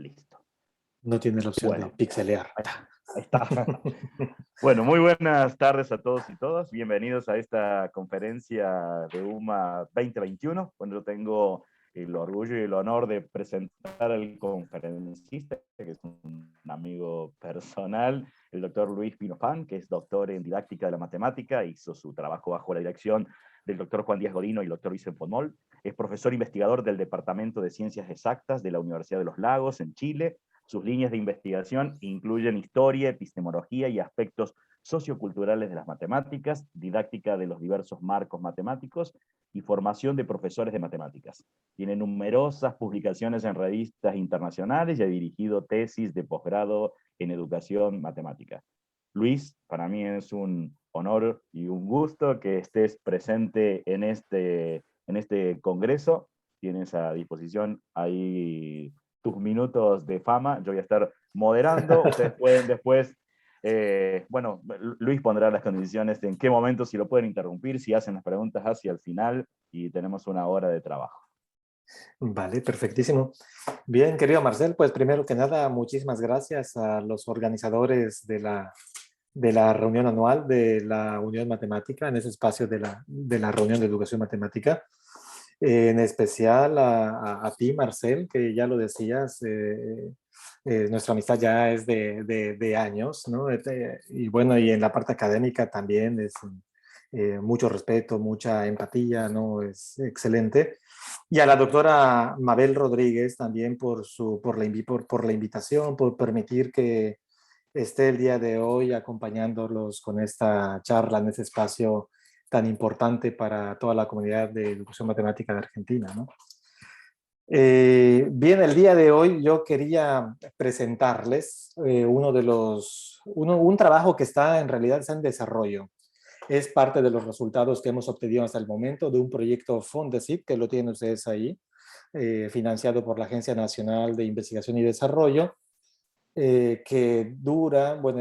Listo. No tiene la opción de Bueno, pixelear. ahí está. Bueno, muy buenas tardes a todos y todas. Bienvenidos a esta conferencia de UMA 2021. Bueno, yo tengo el orgullo y el honor de presentar al conferencista, que es un amigo personal, el doctor Luis Pinofán, que es doctor en didáctica de la matemática, hizo su trabajo bajo la dirección del doctor Juan Díaz Godino y el doctor Vicente Pomol. Es profesor investigador del Departamento de Ciencias Exactas de la Universidad de los Lagos, en Chile. Sus líneas de investigación incluyen historia, epistemología y aspectos socioculturales de las matemáticas, didáctica de los diversos marcos matemáticos y formación de profesores de matemáticas. Tiene numerosas publicaciones en revistas internacionales y ha dirigido tesis de posgrado en educación matemática. Luis, para mí es un honor y un gusto que estés presente en este congreso. Tienes a disposición ahí tus minutos de fama. Yo voy a estar moderando. Ustedes pueden después, bueno, Luis pondrá las condiciones de en qué momento, si lo pueden interrumpir, si hacen las preguntas hacia el final, y tenemos una hora de trabajo. Vale, perfectísimo. Bien, querido Marcel, pues primero que nada, muchísimas gracias a los organizadores de la reunión anual de la Unión Matemática, en ese espacio de la reunión de educación matemática. En especial a ti, Marcel, que ya lo decías, nuestra amistad ya es de años, ¿no? Y bueno, y en la parte académica también es mucho respeto, mucha empatía, ¿no? Es excelente. Y a la doctora Mabel Rodríguez también por la invitación, por permitir que esté el día de hoy acompañándolos con esta charla en este espacio tan importante para toda la comunidad de educación matemática de Argentina, ¿no? Bien, el día de hoy yo quería presentarles un trabajo que en realidad está en desarrollo. Es parte de los resultados que hemos obtenido hasta el momento de un proyecto Fondesit, que lo tienen ustedes ahí, financiado por la Agencia Nacional de Investigación y Desarrollo, que dura, bueno,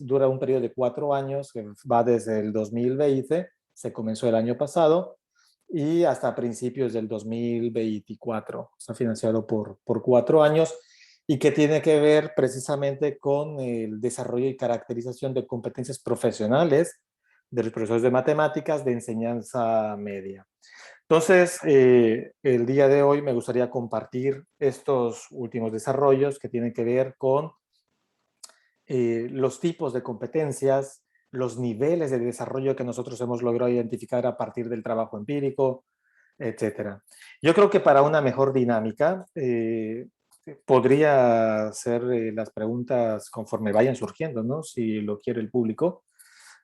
dura un periodo de 4 años, que va desde el 2020, se comenzó el año pasado, y hasta principios del 2024. Está financiado por 4 años y que tiene que ver precisamente con el desarrollo y caracterización de competencias profesionales de los profesores de matemáticas de enseñanza media. Entonces, el día de hoy me gustaría compartir estos últimos desarrollos que tienen que ver con los tipos de competencias, los niveles de desarrollo que nosotros hemos logrado identificar a partir del trabajo empírico, etcétera. Yo creo que para una mejor dinámica podría hacer las preguntas conforme vayan surgiendo, ¿no? Si lo quiere el público,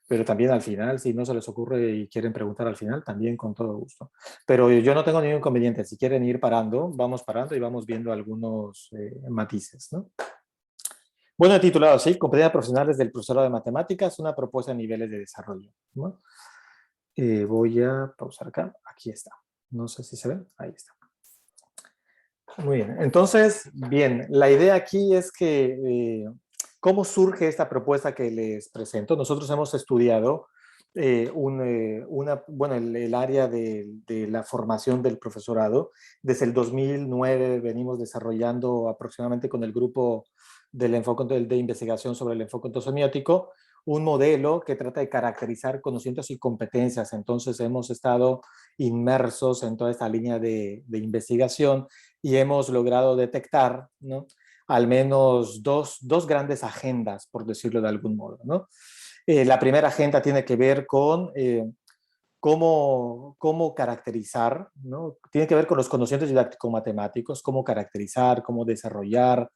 pero también al final, si no se les ocurre y quieren preguntar al final, también con todo gusto. Pero yo no tengo ningún inconveniente. Si quieren ir parando, vamos parando y vamos viendo algunos matices, ¿no? Bueno, he titulado así, Competencias Profesionales del Profesorado de Matemáticas, una propuesta a niveles de desarrollo, ¿no? Voy a pausar acá. Aquí está. No sé si se ve. Ahí está. Muy bien. Entonces, bien, la idea aquí es que, ¿cómo surge esta propuesta que les presento? Nosotros hemos estudiado bueno, el área de la formación del profesorado. Desde el 2009 venimos desarrollando aproximadamente con el grupo del enfoque de investigación sobre el enfoque ontosemiótico un modelo que trata de caracterizar conocimientos y competencias. Entonces hemos estado inmersos en toda esta línea de investigación y hemos logrado detectar, ¿no?, al menos dos grandes agendas, por decirlo de algún modo, ¿no? La primera agenda tiene que ver con cómo caracterizar, ¿no? Tiene que ver con los conocimientos didáctico-matemáticos, cómo caracterizar, cómo desarrollar,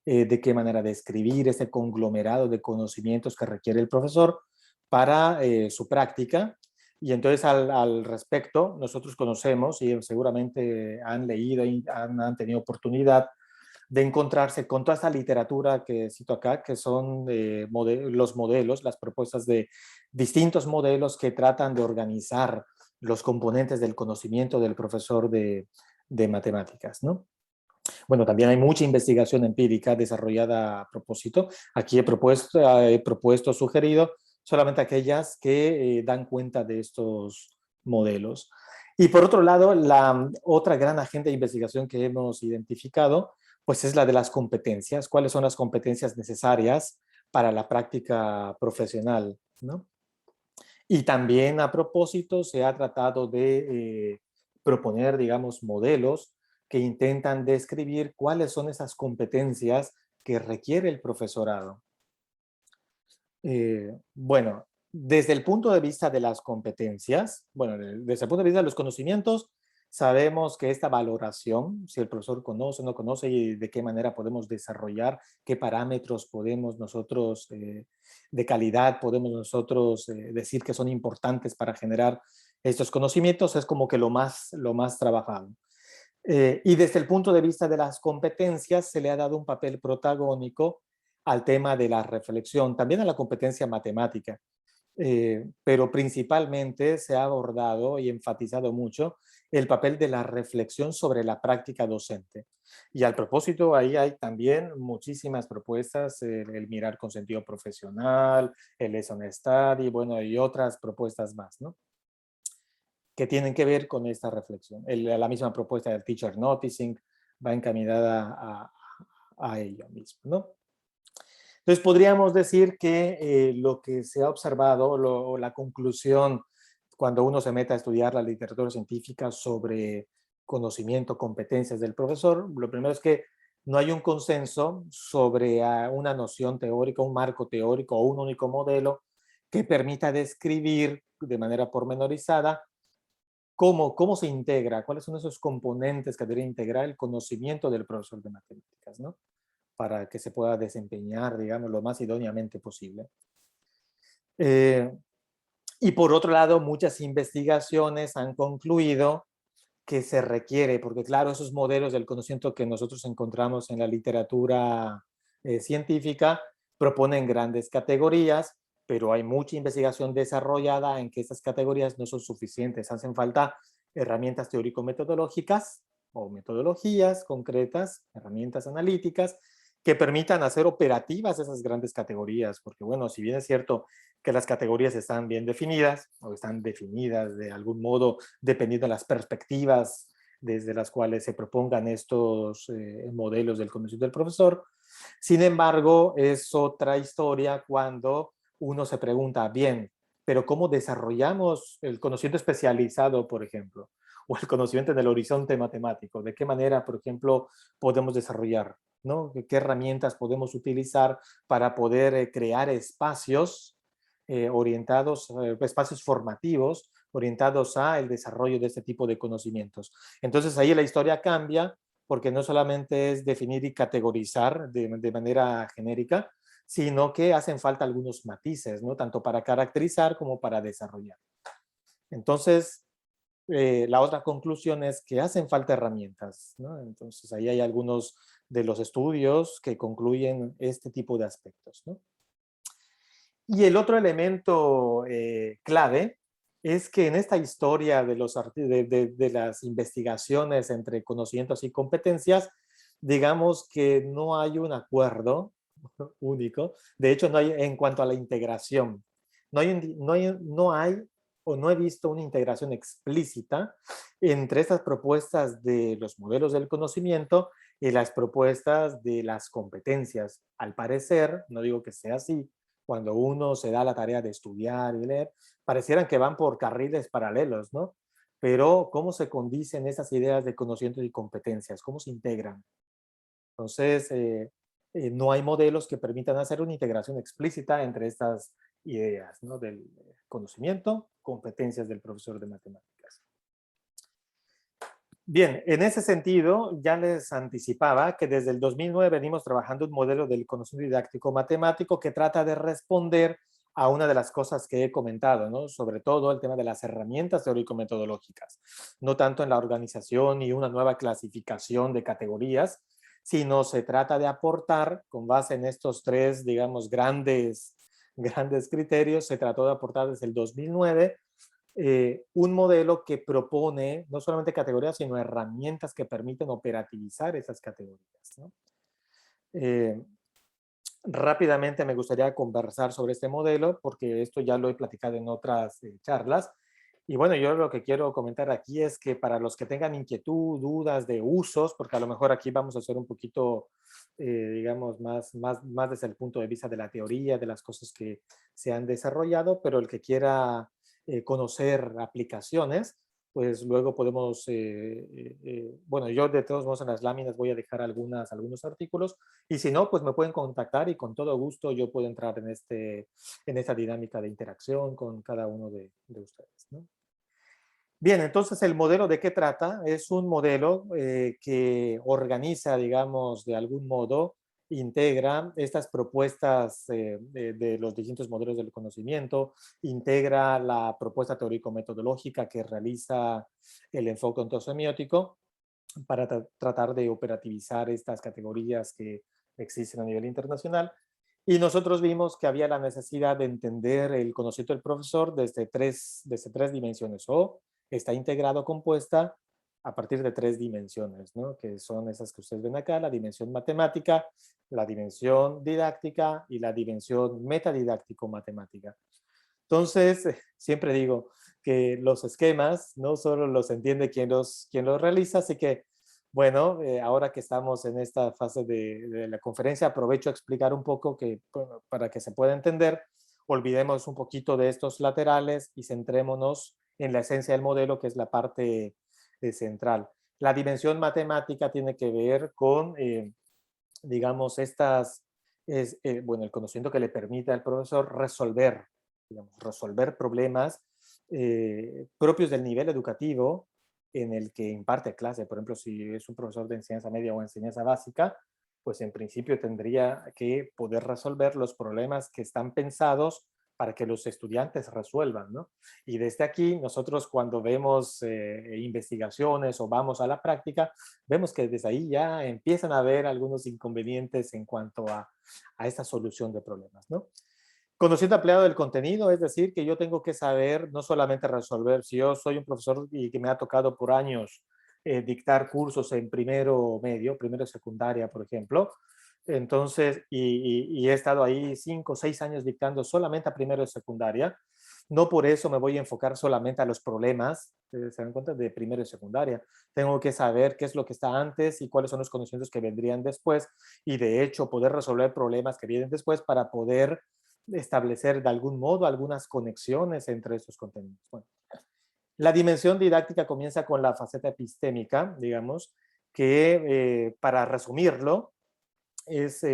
de qué manera describir ese conglomerado de conocimientos que requiere el profesor para su práctica. Y entonces al respecto, nosotros conocemos y seguramente han leído y han tenido oportunidad de encontrarse con toda esta literatura que cito acá, que son los modelos, las propuestas de distintos modelos que tratan de organizar los componentes del conocimiento del profesor de matemáticas, ¿no? Bueno, también hay mucha investigación empírica desarrollada a propósito. Aquí he propuesto, sugerido solamente aquellas que dan cuenta de estos modelos. Y por otro lado, la otra gran agenda de investigación que hemos identificado pues es la de las competencias. ¿Cuáles son las competencias necesarias para la práctica profesional, ¿no? Y también a propósito se ha tratado de proponer, digamos, modelos que intentan describir cuáles son esas competencias que requiere el profesorado. Bueno, desde el punto de vista de las competencias, bueno, desde el punto de vista de los conocimientos, sabemos que esta valoración, si el profesor conoce o no conoce y de qué manera podemos desarrollar, qué parámetros podemos nosotros, de calidad podemos nosotros decir que son importantes para generar estos conocimientos, es como que lo más trabajado. Y desde el punto de vista de las competencias se le ha dado un papel protagónico al tema de la reflexión, también a la competencia matemática, pero principalmente se ha abordado y enfatizado mucho el papel de la reflexión sobre la práctica docente. Y al propósito, ahí hay también muchísimas propuestas, el mirar con sentido profesional, el lesson study, bueno, y otras propuestas más, ¿no? Que tienen que ver con esta reflexión. La misma propuesta del teacher noticing va encaminada a ello mismo, ¿no? Entonces podríamos decir que lo que se ha observado o la conclusión cuando uno se mete a estudiar la literatura científica sobre conocimiento, competencias del profesor, lo primero es que no hay un consenso sobre una noción teórica, un marco teórico o un único modelo que permita describir de manera pormenorizada cómo se integra, cuáles son esos componentes que debería integrar el conocimiento del profesor de matemáticas, ¿no? Para que se pueda desempeñar, digamos, lo más idóneamente posible. Y por otro lado, muchas investigaciones han concluido que se requiere, porque claro, esos modelos del conocimiento que nosotros encontramos en la literatura científica proponen grandes categorías, pero hay mucha investigación desarrollada en que estas categorías no son suficientes. Hacen falta herramientas teórico-metodológicas o metodologías concretas, herramientas analíticas, que permitan hacer operativas esas grandes categorías, porque bueno, si bien es cierto que las categorías están bien definidas o están definidas de algún modo dependiendo de las perspectivas desde las cuales se propongan estos modelos del conocimiento del profesor. Sin embargo, es otra historia cuando uno se pregunta, bien, pero ¿cómo desarrollamos el conocimiento especializado, por ejemplo? O el conocimiento en el horizonte matemático. ¿De qué manera, por ejemplo, podemos desarrollar? ¿No? ¿Qué herramientas podemos utilizar para poder crear espacios orientados, espacios formativos orientados a el desarrollo de este tipo de conocimientos? Entonces ahí la historia cambia porque no solamente es definir y categorizar de manera genérica, sino que hacen falta algunos matices, ¿no? Tanto para caracterizar como para desarrollar. Entonces, la otra conclusión es que hacen falta herramientas, ¿no? Entonces, ahí hay algunos de los estudios que concluyen este tipo de aspectos, ¿no? Y el otro elemento clave es que en esta historia de las investigaciones entre conocimientos y competencias, digamos que no hay un acuerdo único. De hecho, no hay en cuanto a la integración. No hay o no he visto una integración explícita entre estas propuestas de los modelos del conocimiento y las propuestas de las competencias. Al parecer, no digo que sea así, cuando uno se da la tarea de estudiar y leer, parecieran que van por carriles paralelos, ¿no? Pero ¿cómo se condicen esas ideas de conocimientos y competencias? ¿Cómo se integran? Entonces, no hay modelos que permitan hacer una integración explícita entre estas ideas, ¿no? Del conocimiento, competencias del profesor de matemáticas. Bien, en ese sentido, ya les anticipaba que desde el 2009 venimos trabajando un modelo del conocimiento didáctico matemático que trata de responder a una de las cosas que he comentado, ¿no? Sobre todo el tema de las herramientas teórico-metodológicas, no tanto en la organización y una nueva clasificación de categorías, sino se trata de aportar, con base en estos tres, digamos, grandes criterios, se trató de aportar desde el 2009 un modelo que propone no solamente categorías, sino herramientas que permiten operativizar esas categorías, ¿no? Rápidamente me gustaría conversar sobre este modelo, porque esto ya lo he platicado en otras charlas, Y bueno, yo lo que quiero comentar aquí es que para los que tengan inquietud, dudas de usos, porque a lo mejor aquí vamos a hacer un poquito, digamos, más desde el punto de vista de la teoría, de las cosas que se han desarrollado, pero el que quiera conocer aplicaciones, pues luego podemos, bueno, yo de todos modos en las láminas voy a dejar algunos artículos, y si no, pues me pueden contactar y con todo gusto yo puedo entrar en esta dinámica de interacción con cada uno de ustedes, ¿no? Bien, entonces el modelo de qué trata es un modelo que organiza, digamos, de algún modo, integra estas propuestas de los distintos modelos del conocimiento, integra la propuesta teórico-metodológica que realiza el enfoque ontosemiótico para tratar de operativizar estas categorías que existen a nivel internacional. Y nosotros vimos que había la necesidad de entender el conocimiento del profesor desde tres dimensiones, o está integrado, compuesta a partir de tres dimensiones, ¿no? Que son esas que ustedes ven acá: la dimensión matemática, la dimensión didáctica y la dimensión metadidáctico-matemática. Entonces, siempre digo que los esquemas no solo los entiende quien los realiza, así que, bueno, ahora que estamos en esta fase de la conferencia, aprovecho a explicar un poco que, bueno, para que se pueda entender, olvidemos un poquito de estos laterales y centrémonos en la esencia del modelo, que es la parte central. La dimensión matemática tiene que ver con, digamos, bueno, el conocimiento que le permite al profesor resolver, digamos, resolver problemas propios del nivel educativo en el que imparte clase. Por ejemplo, si es un profesor de enseñanza media o enseñanza básica, pues en principio tendría que poder resolver los problemas que están pensados para que los estudiantes resuelvan, ¿no? Y desde aquí, nosotros cuando vemos investigaciones o vamos a la práctica, vemos que desde ahí ya empiezan a haber algunos inconvenientes en cuanto a esta solución de problemas, ¿no? Conocimiento ampliado del contenido, es decir, que yo tengo que saber no solamente resolver, si yo soy un profesor y que me ha tocado por años dictar cursos en primero medio, primero secundaria, por ejemplo, entonces, y he estado ahí 5 o 6 años dictando solamente a primero de secundaria, no por eso me voy a enfocar solamente a los problemas, se dan cuenta, de primero y secundaria. Tengo que saber qué es lo que está antes y cuáles son los conocimientos que vendrían después, y de hecho poder resolver problemas que vienen después para poder establecer de algún modo algunas conexiones entre estos contenidos. Bueno, la dimensión didáctica comienza con la faceta epistémica, digamos, que para resumirlo, es,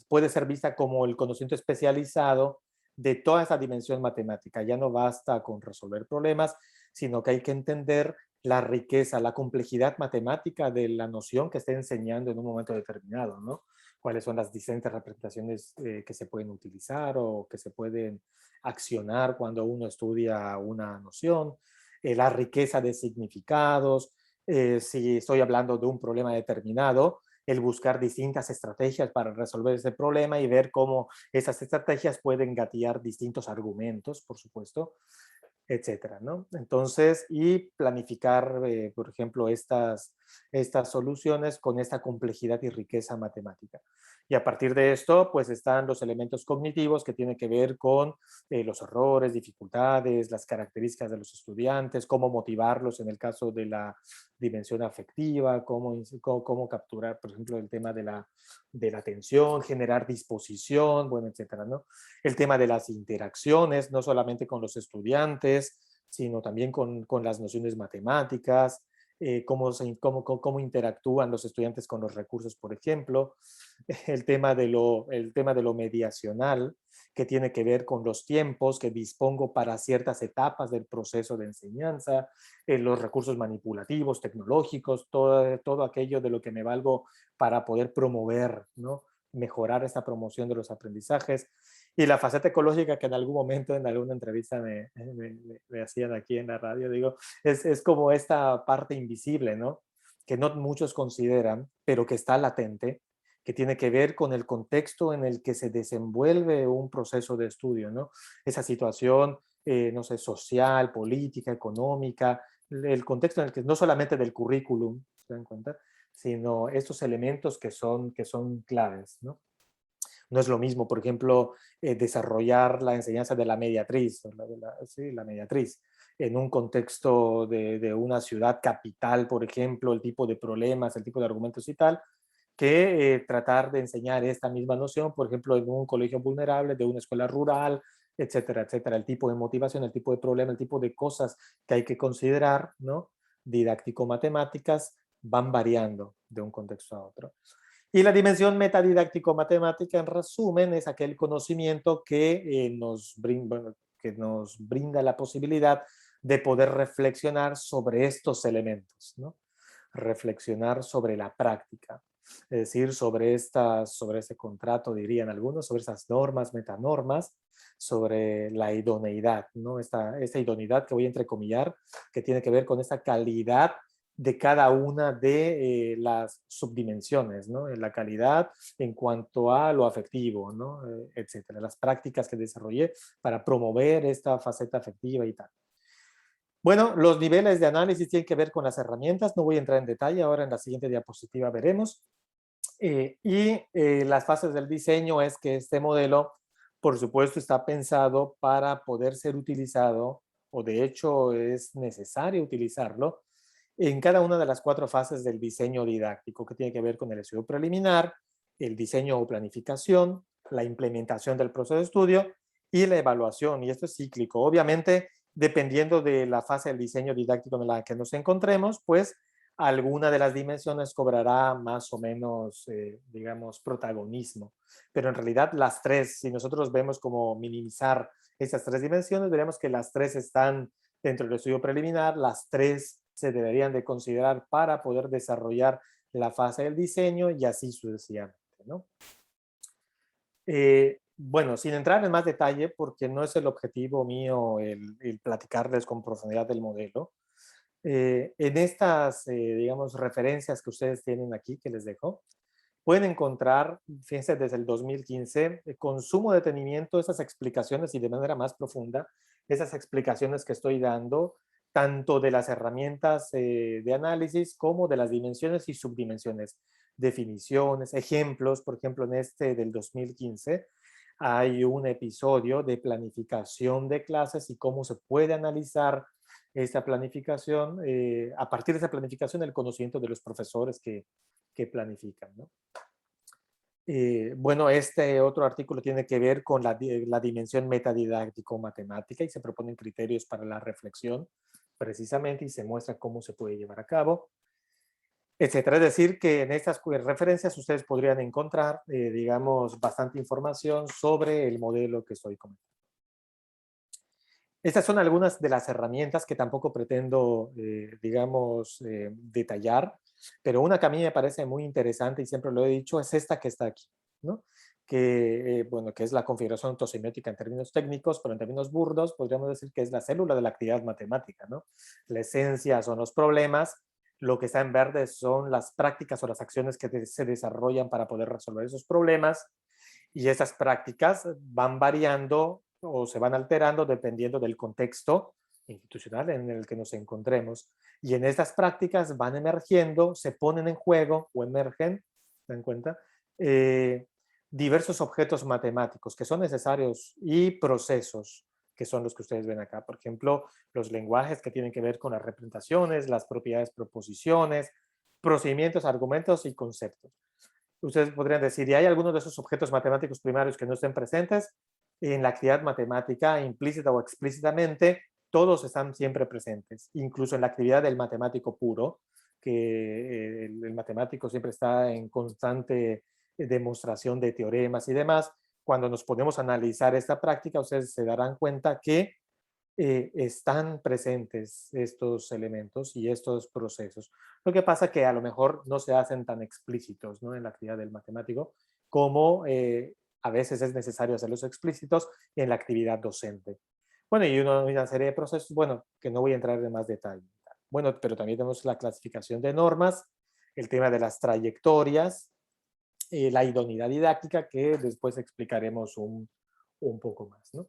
puede ser vista como el conocimiento especializado de toda esa dimensión matemática. Ya no basta con resolver problemas, sino que hay que entender la riqueza, la complejidad matemática de la noción que esté enseñando en un momento determinado, ¿no? Cuáles son las distintas representaciones que se pueden utilizar o que se pueden accionar cuando uno estudia una noción, la riqueza de significados, si estoy hablando de un problema determinado, el buscar distintas estrategias para resolver ese problema y ver cómo esas estrategias pueden gatillar distintos argumentos, por supuesto, etcétera, ¿no? Entonces, y planificar, por ejemplo, estas soluciones con esta complejidad y riqueza matemática. Y a partir de esto, pues están los elementos cognitivos que tienen que ver con los errores, dificultades, las características de los estudiantes, cómo motivarlos en el caso de la dimensión afectiva, cómo capturar, por ejemplo, el tema de la atención, generar disposición, bueno, etcétera, ¿no? El tema de las interacciones, no solamente con los estudiantes, sino también con las nociones matemáticas, cómo interactúan los estudiantes con los recursos, por ejemplo, el tema de lo mediacional, que tiene que ver con los tiempos que dispongo para ciertas etapas del proceso de enseñanza, los recursos manipulativos, tecnológicos, todo aquello de lo que me valgo para poder promover, ¿no? Mejorar esta promoción de los aprendizajes. Y la faceta ecológica que en algún momento, en alguna entrevista me hacían aquí en la radio, digo, es como esta parte invisible, ¿no? Que no muchos consideran, pero que está latente, que tiene que ver con el contexto en el que se desenvuelve un proceso de estudio, ¿no? Esa situación, no sé, social, política, económica, el contexto en el que no solamente del currículum, ¿se dan cuenta? Sino estos elementos que son claves, ¿no? No es lo mismo, por ejemplo, desarrollar la enseñanza de la mediatriz, sí, la mediatriz, en un contexto de una ciudad capital, por ejemplo, el tipo de problemas, el tipo de argumentos y tal, que tratar de enseñar esta misma noción, por ejemplo, en un colegio vulnerable, de una escuela rural, etcétera, etcétera. El tipo de motivación, el tipo de problema, el tipo de cosas que hay que considerar, ¿no? Didáctico-matemáticas van variando de un contexto a otro. Y la dimensión metadidáctico-matemática, en resumen, es aquel conocimiento que nos brinda la posibilidad de poder reflexionar sobre estos elementos, ¿no? Reflexionar sobre la práctica, es decir, sobre ese contrato, dirían algunos, sobre esas normas, metanormas, sobre la idoneidad, ¿no? Esta idoneidad que voy a entrecomillar, que tiene que ver con esta calidad de cada una de las subdimensiones, ¿no? En la calidad en cuanto a lo afectivo, ¿no? Etcétera. Las prácticas que desarrollé para promover esta faceta afectiva y tal. Bueno, los niveles de análisis tienen que ver con las herramientas, no voy a entrar en detalle, ahora en la siguiente diapositiva veremos. Las fases del diseño es que este modelo, por supuesto, está pensado para poder ser utilizado, o de hecho es necesario utilizarlo, en cada una de las 4 fases del diseño didáctico, que tiene que ver con el estudio preliminar, el diseño o planificación, la implementación del proceso de estudio y la evaluación, y esto es cíclico. Obviamente, dependiendo de la fase del diseño didáctico en la que nos encontremos, pues alguna de las dimensiones cobrará más o menos, digamos, protagonismo. Pero en realidad las 3, si nosotros vemos como minimizar esas 3 dimensiones, veremos que las 3 están dentro del estudio preliminar, las 3 se deberían de considerar para poder desarrollar la fase del diseño y así sucesivamente, ¿no? Bueno, sin entrar en más detalle, porque no es el objetivo mío el platicarles con profundidad del modelo, en estas, digamos, referencias que ustedes tienen aquí, que les dejo, pueden encontrar, fíjense, desde el 2015, con sumo detenimiento esas explicaciones y de manera más profunda, esas explicaciones que estoy dando, tanto de las herramientas de análisis como de las dimensiones y subdimensiones, definiciones, ejemplos. Por ejemplo, en este del 2015 hay un episodio de planificación de clases y cómo se puede analizar esta planificación, a partir de esa planificación, el conocimiento de los profesores que planifican, ¿no? Bueno, este otro artículo tiene que ver con la dimensión metadidáctico-matemática y se proponen criterios para la reflexión, precisamente, y se muestra cómo se puede llevar a cabo, etcétera. Es decir, que en estas referencias ustedes podrían encontrar, digamos, bastante información sobre el modelo que estoy comentando. Estas son algunas de las herramientas que tampoco pretendo, digamos, detallar, pero una que a mí me parece muy interesante y siempre lo he dicho es esta que está aquí, ¿no? Que, bueno, que es la configuración autosemiótica en términos técnicos, pero en términos burdos podríamos decir que es la célula de la actividad matemática, ¿no? La esencia son los problemas, lo que está en verde son las prácticas o las acciones que se desarrollan para poder resolver esos problemas, y esas prácticas van variando o se van alterando dependiendo del contexto institucional en el que nos encontremos. Y en estas prácticas van emergiendo, se ponen en juego o emergen, ¿se dan cuenta? Diversos objetos matemáticos que son necesarios y procesos que son los que ustedes ven acá. Por ejemplo, los lenguajes que tienen que ver con las representaciones, las propiedades, proposiciones, procedimientos, argumentos y conceptos. Ustedes podrían decir, ¿y hay algunos de esos objetos matemáticos primarios que no estén presentes? En la actividad matemática, implícita o explícitamente, todos están siempre presentes, incluso en la actividad del matemático puro, que el matemático siempre está en constante demostración de teoremas y demás. Cuando nos podemos analizar esta práctica, ustedes se darán cuenta que están presentes estos elementos y estos procesos. Lo que pasa que a lo mejor no se hacen tan explícitos, ¿no? En la actividad del matemático como a veces es necesario hacerlos explícitos en la actividad docente. Bueno, y una serie de procesos, bueno, que no voy a entrar en más detalle. Bueno, pero también tenemos la clasificación de normas, el tema de las trayectorias, la idoneidad didáctica, que después explicaremos un poco más, ¿no?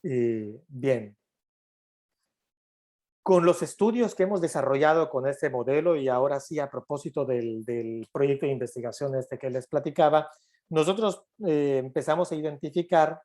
Bien. Con los estudios que hemos desarrollado con este modelo, y ahora sí a propósito del proyecto de investigación este que les platicaba, nosotros empezamos a identificar,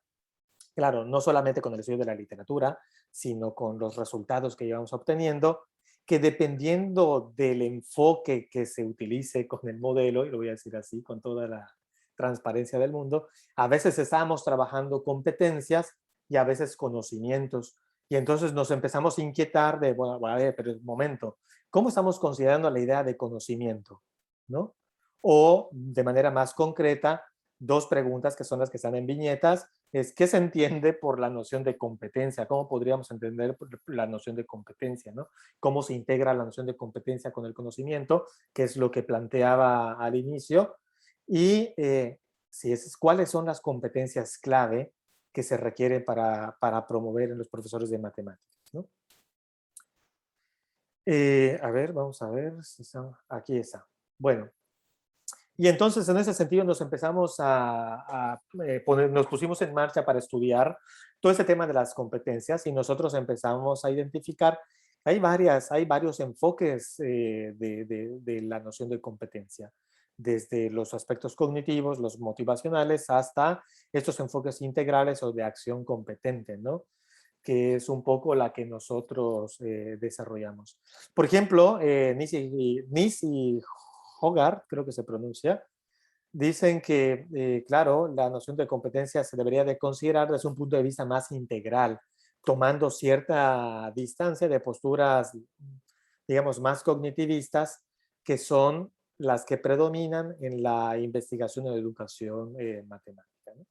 claro, no solamente con el estudio de la literatura, sino con los resultados que llevamos obteniendo, que dependiendo del enfoque que se utilice con el modelo, y lo voy a decir así, con toda la transparencia del mundo, a veces estamos trabajando competencias y a veces conocimientos. Y entonces nos empezamos a inquietar de, bueno, a ver, pero un momento, ¿cómo estamos considerando la idea de conocimiento? ¿No? O de manera más concreta, dos preguntas que son las que están en viñetas, es ¿qué se entiende por la noción de competencia? ¿Cómo podríamos entender la noción de competencia? ¿No? ¿Cómo se integra la noción de competencia con el conocimiento? Que es lo que planteaba al inicio. Y cuáles son las competencias clave que se requieren para promover en los profesores de matemáticas, ¿no? A ver, vamos a ver. Si aquí está. Bueno, y entonces en ese sentido nos empezamos nos pusimos en marcha para estudiar todo ese tema de las competencias y nosotros empezamos a identificar, hay varios enfoques de la noción de competencia, desde los aspectos cognitivos, los motivacionales, hasta estos enfoques integrales o de acción competente, ¿no? Que es un poco la que nosotros desarrollamos. Por ejemplo, Nice y Hogarth, creo que se pronuncia, dicen que, claro, la noción de competencia se debería de considerar desde un punto de vista más integral, tomando cierta distancia de posturas, digamos, más cognitivistas, que son las que predominan en la investigación de educación matemática, ¿no?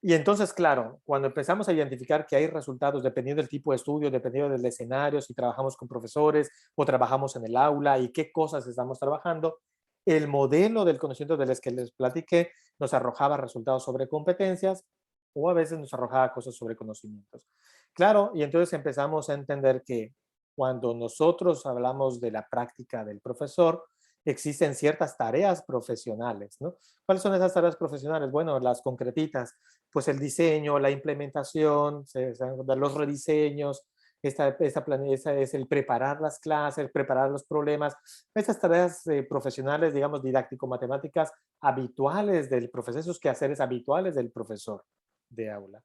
Y entonces, claro, cuando empezamos a identificar que hay resultados dependiendo del tipo de estudio, dependiendo del escenario, si trabajamos con profesores o trabajamos en el aula y qué cosas estamos trabajando, el modelo del conocimiento del que les platiqué nos arrojaba resultados sobre competencias o a veces nos arrojaba cosas sobre conocimientos. Claro, y entonces empezamos a entender que cuando nosotros hablamos de la práctica del profesor, existen ciertas tareas profesionales, ¿no? ¿Cuáles son esas tareas profesionales? Bueno, las concretitas, pues el diseño, la implementación, los rediseños, esa es el preparar las clases, preparar los problemas, estas tareas profesionales, digamos, didáctico-matemáticas habituales del profesor, esos quehaceres habituales del profesor de aula.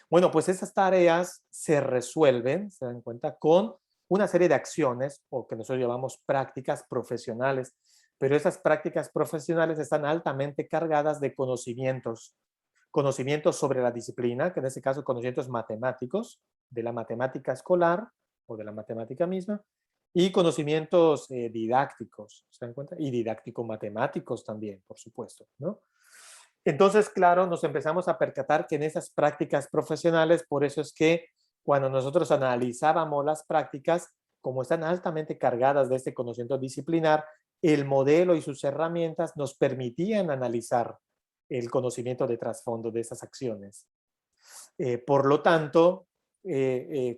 Bueno, pues esas tareas se resuelven, se dan cuenta, con una serie de acciones, o que nosotros llamamos prácticas profesionales, pero esas prácticas profesionales están altamente cargadas de conocimientos sobre la disciplina, que en este caso conocimientos matemáticos, de la matemática escolar o de la matemática misma, y conocimientos didácticos, ¿se dan cuenta? Y didáctico-matemáticos también, por supuesto, ¿no? Entonces, claro, nos empezamos a percatar que en esas prácticas profesionales, por eso es que cuando nosotros analizábamos las prácticas, como están altamente cargadas de este conocimiento disciplinar, el modelo y sus herramientas nos permitían analizar el conocimiento de trasfondo de esas acciones. Por lo tanto,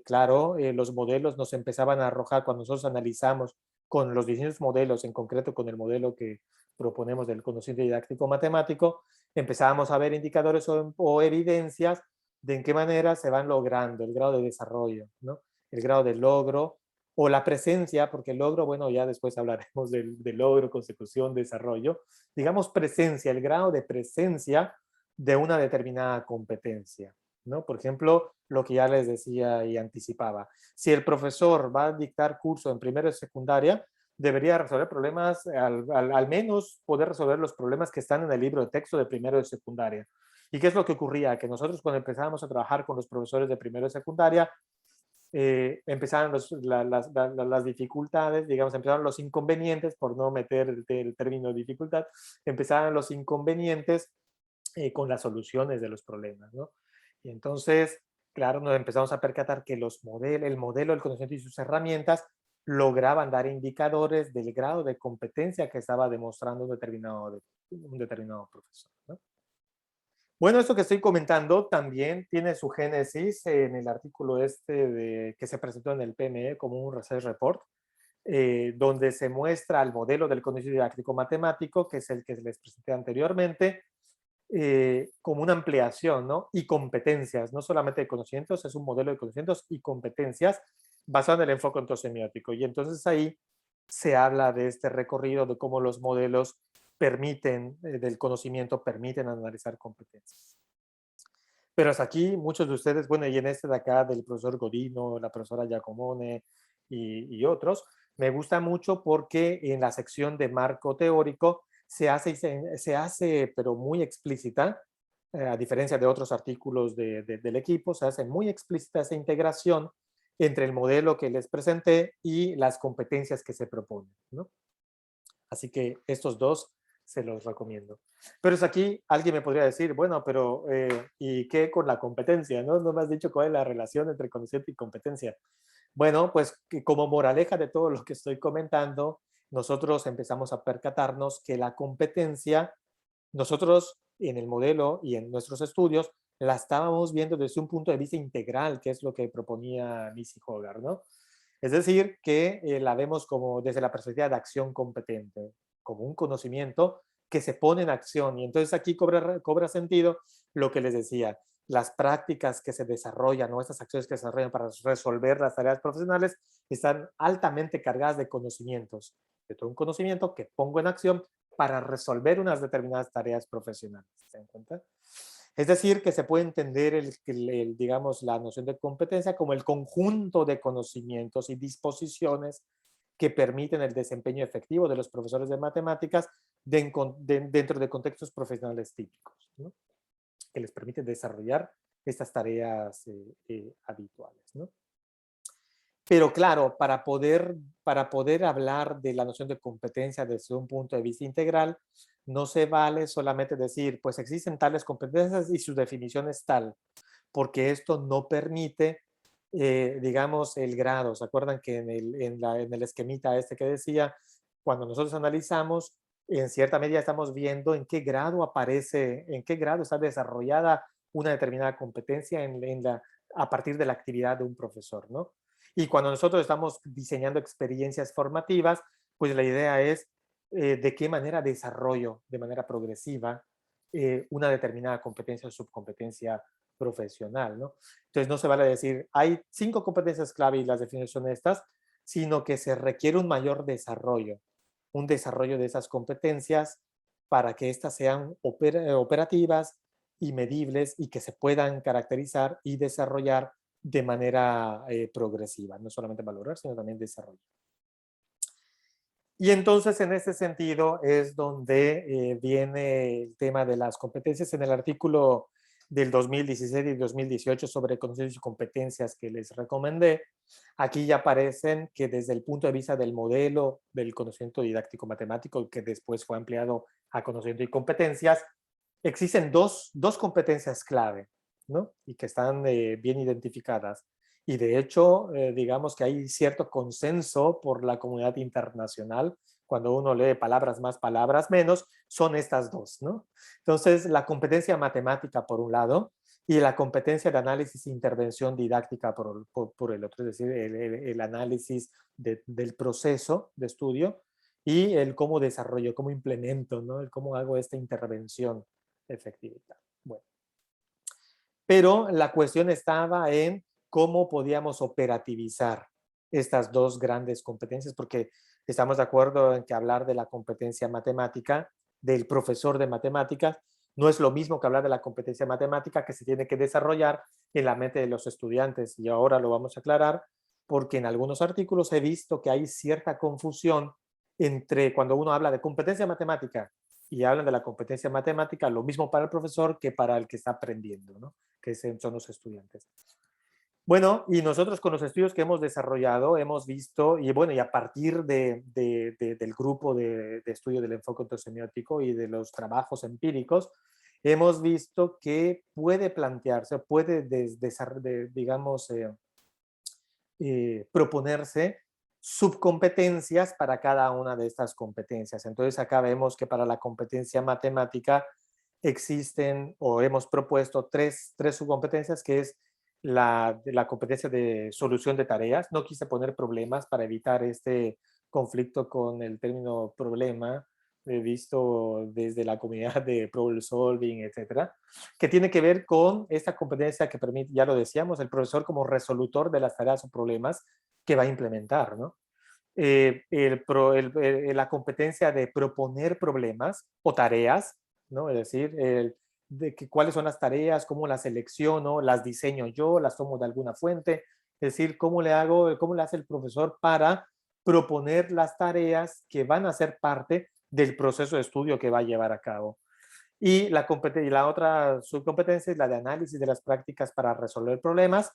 claro, los modelos nos empezaban a arrojar cuando nosotros analizamos con los distintos modelos, en concreto con el modelo que proponemos del conocimiento didáctico matemático, empezábamos a ver indicadores o evidencias de en qué manera se van logrando el grado de desarrollo, ¿no? El grado de logro o la presencia, porque el logro, bueno, ya después hablaremos del logro, consecución, desarrollo, digamos presencia, el grado de presencia de una determinada competencia, ¿no? Por ejemplo, lo que ya les decía y anticipaba. Si el profesor va a dictar curso en primero y secundaria, debería resolver problemas, al menos poder resolver los problemas que están en el libro de texto de primero y secundaria. ¿Y qué es lo que ocurría? Que nosotros cuando empezábamos a trabajar con los profesores de primero y secundaria, empezaron las dificultades, digamos, empezaron los inconvenientes, por no meter el término dificultad, empezaron los inconvenientes con las soluciones de los problemas, ¿no? Y entonces, claro, nos empezamos a percatar que el modelo del conocimiento y sus herramientas lograban dar indicadores del grado de competencia que estaba demostrando un determinado profesor, ¿no? Bueno, esto que estoy comentando también tiene su génesis en el artículo que se presentó en el PME como un research report, donde se muestra el modelo del conocimiento didáctico matemático, que es el que les presenté anteriormente, como una ampliación, ¿no? Y competencias, no solamente de conocimientos, es un modelo de conocimientos y competencias basado en el enfoque ontosemiótico. Y entonces ahí se habla de este recorrido, de cómo los modelos del conocimiento permiten analizar competencias. Pero hasta aquí muchos de ustedes, bueno, y en este de acá del profesor Godino, la profesora Giacomone y otros, me gusta mucho porque en la sección de marco teórico se hace, pero muy explícita, a diferencia de otros artículos del equipo, se hace muy explícita esa integración entre el modelo que les presenté y las competencias que se proponen, ¿no? Así que estos dos se los recomiendo. Pero es aquí, alguien me podría decir, bueno, pero ¿y qué con la competencia? ¿No? No me has dicho cuál es la relación entre conocimiento y competencia. Bueno, pues que como moraleja de todo lo que estoy comentando, nosotros empezamos a percatarnos que la competencia, nosotros en el modelo y en nuestros estudios, la estábamos viendo desde un punto de vista integral, que es lo que proponía Missy Hogarth, ¿no? Es decir, que la vemos como desde la perspectiva de acción competente, como un conocimiento que se pone en acción. Y entonces aquí cobra sentido lo que les decía, las prácticas que se desarrollan o estas acciones que se desarrollan para resolver las tareas profesionales están altamente cargadas de conocimientos, de todo un conocimiento que pongo en acción para resolver unas determinadas tareas profesionales. ¿Se dan cuenta? Es decir, que se puede entender digamos, la noción de competencia como el conjunto de conocimientos y disposiciones que permiten el desempeño efectivo de los profesores de matemáticas dentro de contextos profesionales típicos, ¿no? Que les permiten desarrollar estas tareas habituales, ¿no? Pero claro, para poder hablar de la noción de competencia desde un punto de vista integral, no se vale solamente decir, pues existen tales competencias y su definición es tal, porque esto no permite, digamos, el grado. ¿Se acuerdan que en el esquemita este que decía, cuando nosotros analizamos, en cierta medida estamos viendo en qué grado aparece, en qué grado está desarrollada una determinada competencia a partir de la actividad de un profesor, ¿no? Y cuando nosotros estamos diseñando experiencias formativas, pues la idea es de qué manera desarrollo de manera progresiva una determinada competencia o subcompetencia profesional, ¿no? Entonces no se vale decir, hay 5 competencias clave y las definiciones son estas, sino que se requiere un desarrollo de esas competencias para que éstas sean operativas y medibles y que se puedan caracterizar y desarrollar de manera progresiva, no solamente valorar, sino también desarrollar. Y entonces en ese sentido es donde viene el tema de las competencias. En el artículo del 2016 y 2018 sobre conocimientos y competencias que les recomendé, aquí ya aparecen que desde el punto de vista del modelo del conocimiento didáctico matemático, que después fue ampliado a conocimiento y competencias, existen dos competencias clave, ¿no? Y que están bien identificadas. Y de hecho, digamos que hay cierto consenso por la comunidad internacional, cuando uno lee palabras más, palabras menos, son estas dos, ¿no? Entonces, la competencia matemática por un lado y la competencia de análisis e intervención didáctica por el otro, es decir, el análisis del proceso de estudio y el cómo desarrollo, cómo implemento, ¿no? El cómo hago esta intervención efectiva. Bueno, pero la cuestión estaba en cómo podíamos operativizar estas dos grandes competencias, porque estamos de acuerdo en que hablar de la competencia matemática, del profesor de matemáticas, no es lo mismo que hablar de la competencia matemática que se tiene que desarrollar en la mente de los estudiantes. Y ahora lo vamos a aclarar, porque en algunos artículos he visto que hay cierta confusión entre cuando uno habla de competencia matemática y hablan de la competencia matemática, lo mismo para el profesor que para el que está aprendiendo, ¿no? Que son los estudiantes. Bueno, y nosotros con los estudios que hemos desarrollado hemos visto, y bueno, y a partir del grupo de estudio del enfoque ontosemiótico y de los trabajos empíricos, hemos visto que puede plantearse, puede, digamos, proponerse subcompetencias para cada una de estas competencias. Entonces acá vemos que para la competencia matemática existen o hemos propuesto tres subcompetencias, que es la competencia de solución de tareas. No quise poner problemas para evitar este conflicto con el término problema, visto desde la comunidad de problem solving, etcétera, que tiene que ver con esta competencia que permite, ya lo decíamos, el profesor como resolutor de las tareas o problemas que va a implementar, ¿no? La competencia de proponer problemas o tareas, ¿no? Es decir, de que, cuáles son las tareas, cómo las selecciono, las diseño yo, las tomo de alguna fuente, es decir, cómo le hago, cómo le hace el profesor para proponer las tareas que van a ser parte del proceso de estudio que va a llevar a cabo. Y la otra subcompetencia es la de análisis de las prácticas para resolver problemas,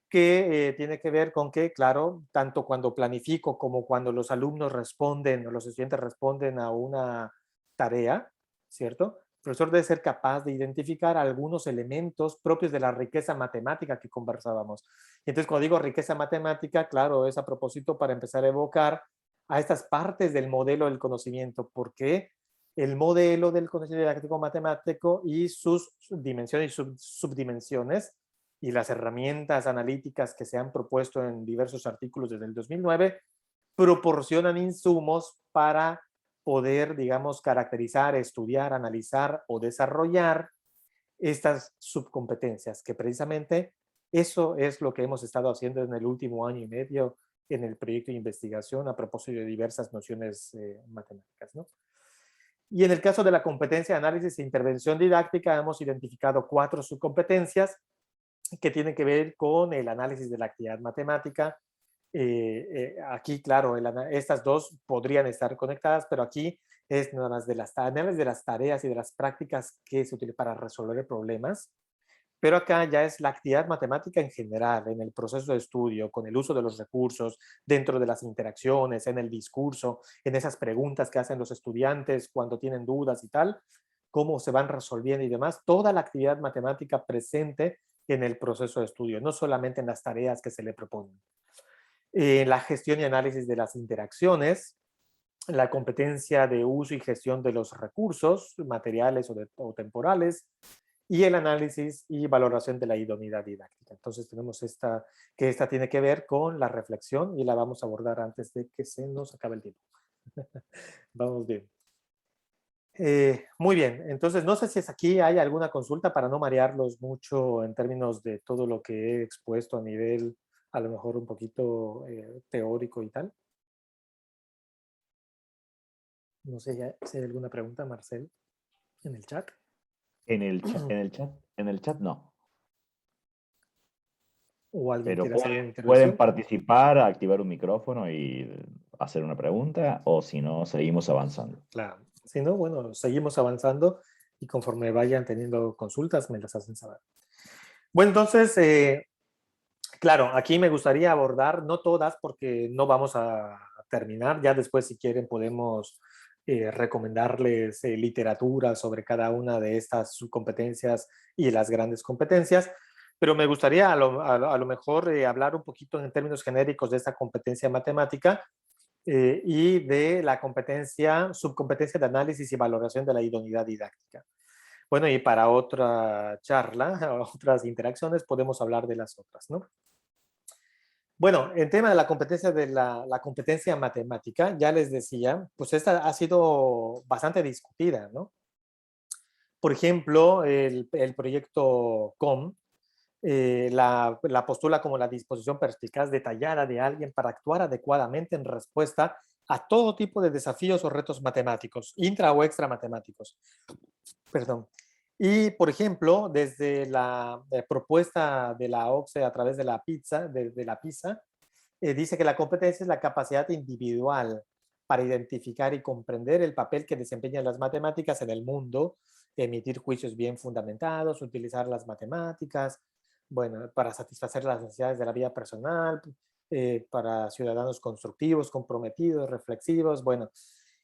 que tiene que ver con que, claro, tanto cuando planifico como cuando los alumnos responden o los estudiantes responden a una tarea, ¿cierto? El profesor debe ser capaz de identificar algunos elementos propios de la riqueza matemática que conversábamos. Y entonces, cuando digo riqueza matemática, claro, es a propósito para empezar a evocar a estas partes del modelo del conocimiento, porque el modelo del conocimiento didáctico matemático y sus dimensiones y subdimensiones y las herramientas analíticas que se han propuesto en diversos artículos desde el 2009 proporcionan insumos para poder, digamos, caracterizar, estudiar, analizar o desarrollar estas subcompetencias, que precisamente eso es lo que hemos estado haciendo en el último año y medio en el proyecto de investigación a propósito de diversas nociones matemáticas, ¿no? Y en el caso de la competencia de análisis e intervención didáctica, hemos identificado 4 subcompetencias que tienen que ver con el análisis de la actividad matemática. Aquí, claro, estas dos podrían estar conectadas, pero aquí es nada más de las análisis de las tareas y de las prácticas que se utilizan para resolver problemas. Pero acá ya es la actividad matemática en general, en el proceso de estudio, con el uso de los recursos, dentro de las interacciones, en el discurso, en esas preguntas que hacen los estudiantes cuando tienen dudas y tal, cómo se van resolviendo y demás, toda la actividad matemática presente en el proceso de estudio, no solamente en las tareas que se le proponen. La gestión y análisis de las interacciones, la competencia de uso y gestión de los recursos materiales o temporales, y el análisis y valoración de la idoneidad didáctica. Entonces tenemos esta tiene que ver con la reflexión y la vamos a abordar antes de que se nos acabe el tiempo. Vamos bien. Muy bien, entonces no sé si es aquí hay alguna consulta para no marearlos mucho en términos de todo lo que he expuesto a nivel a lo mejor un poquito teórico y tal. No sé si hay alguna pregunta, Marcel, en el chat. En el chat no. ¿O alguien Pero quiere hacer una pueden intervención? participar, activar un micrófono y hacer una pregunta, o si no, seguimos avanzando. Claro. Si no, bueno, seguimos avanzando y conforme vayan teniendo consultas, me las hacen saber. Bueno, entonces, claro, aquí me gustaría abordar, no todas, porque no vamos a terminar. Ya después, si quieren, podemos recomendarles literatura sobre cada una de estas subcompetencias y las grandes competencias. Pero me gustaría a lo mejor hablar un poquito en términos genéricos de esta competencia matemática y de la subcompetencia de análisis y valoración de la idoneidad didáctica. Bueno, y para otra charla, otras interacciones, podemos hablar de las otras, ¿no? Bueno, el tema de la competencia la competencia matemática, ya les decía, pues esta ha sido bastante discutida, ¿no? Por ejemplo, el proyecto COM la postula como la disposición perspicaz detallada de alguien para actuar adecuadamente en respuesta a todo tipo de desafíos o retos matemáticos, intra o extra matemáticos. Perdón. Y, por ejemplo, desde la propuesta de la OCDE a través de la PISA, dice que la competencia es la capacidad individual para identificar y comprender el papel que desempeñan las matemáticas en el mundo, emitir juicios bien fundamentados, utilizar las matemáticas, bueno, para satisfacer las necesidades de la vida personal, para ciudadanos constructivos, comprometidos, reflexivos. Bueno,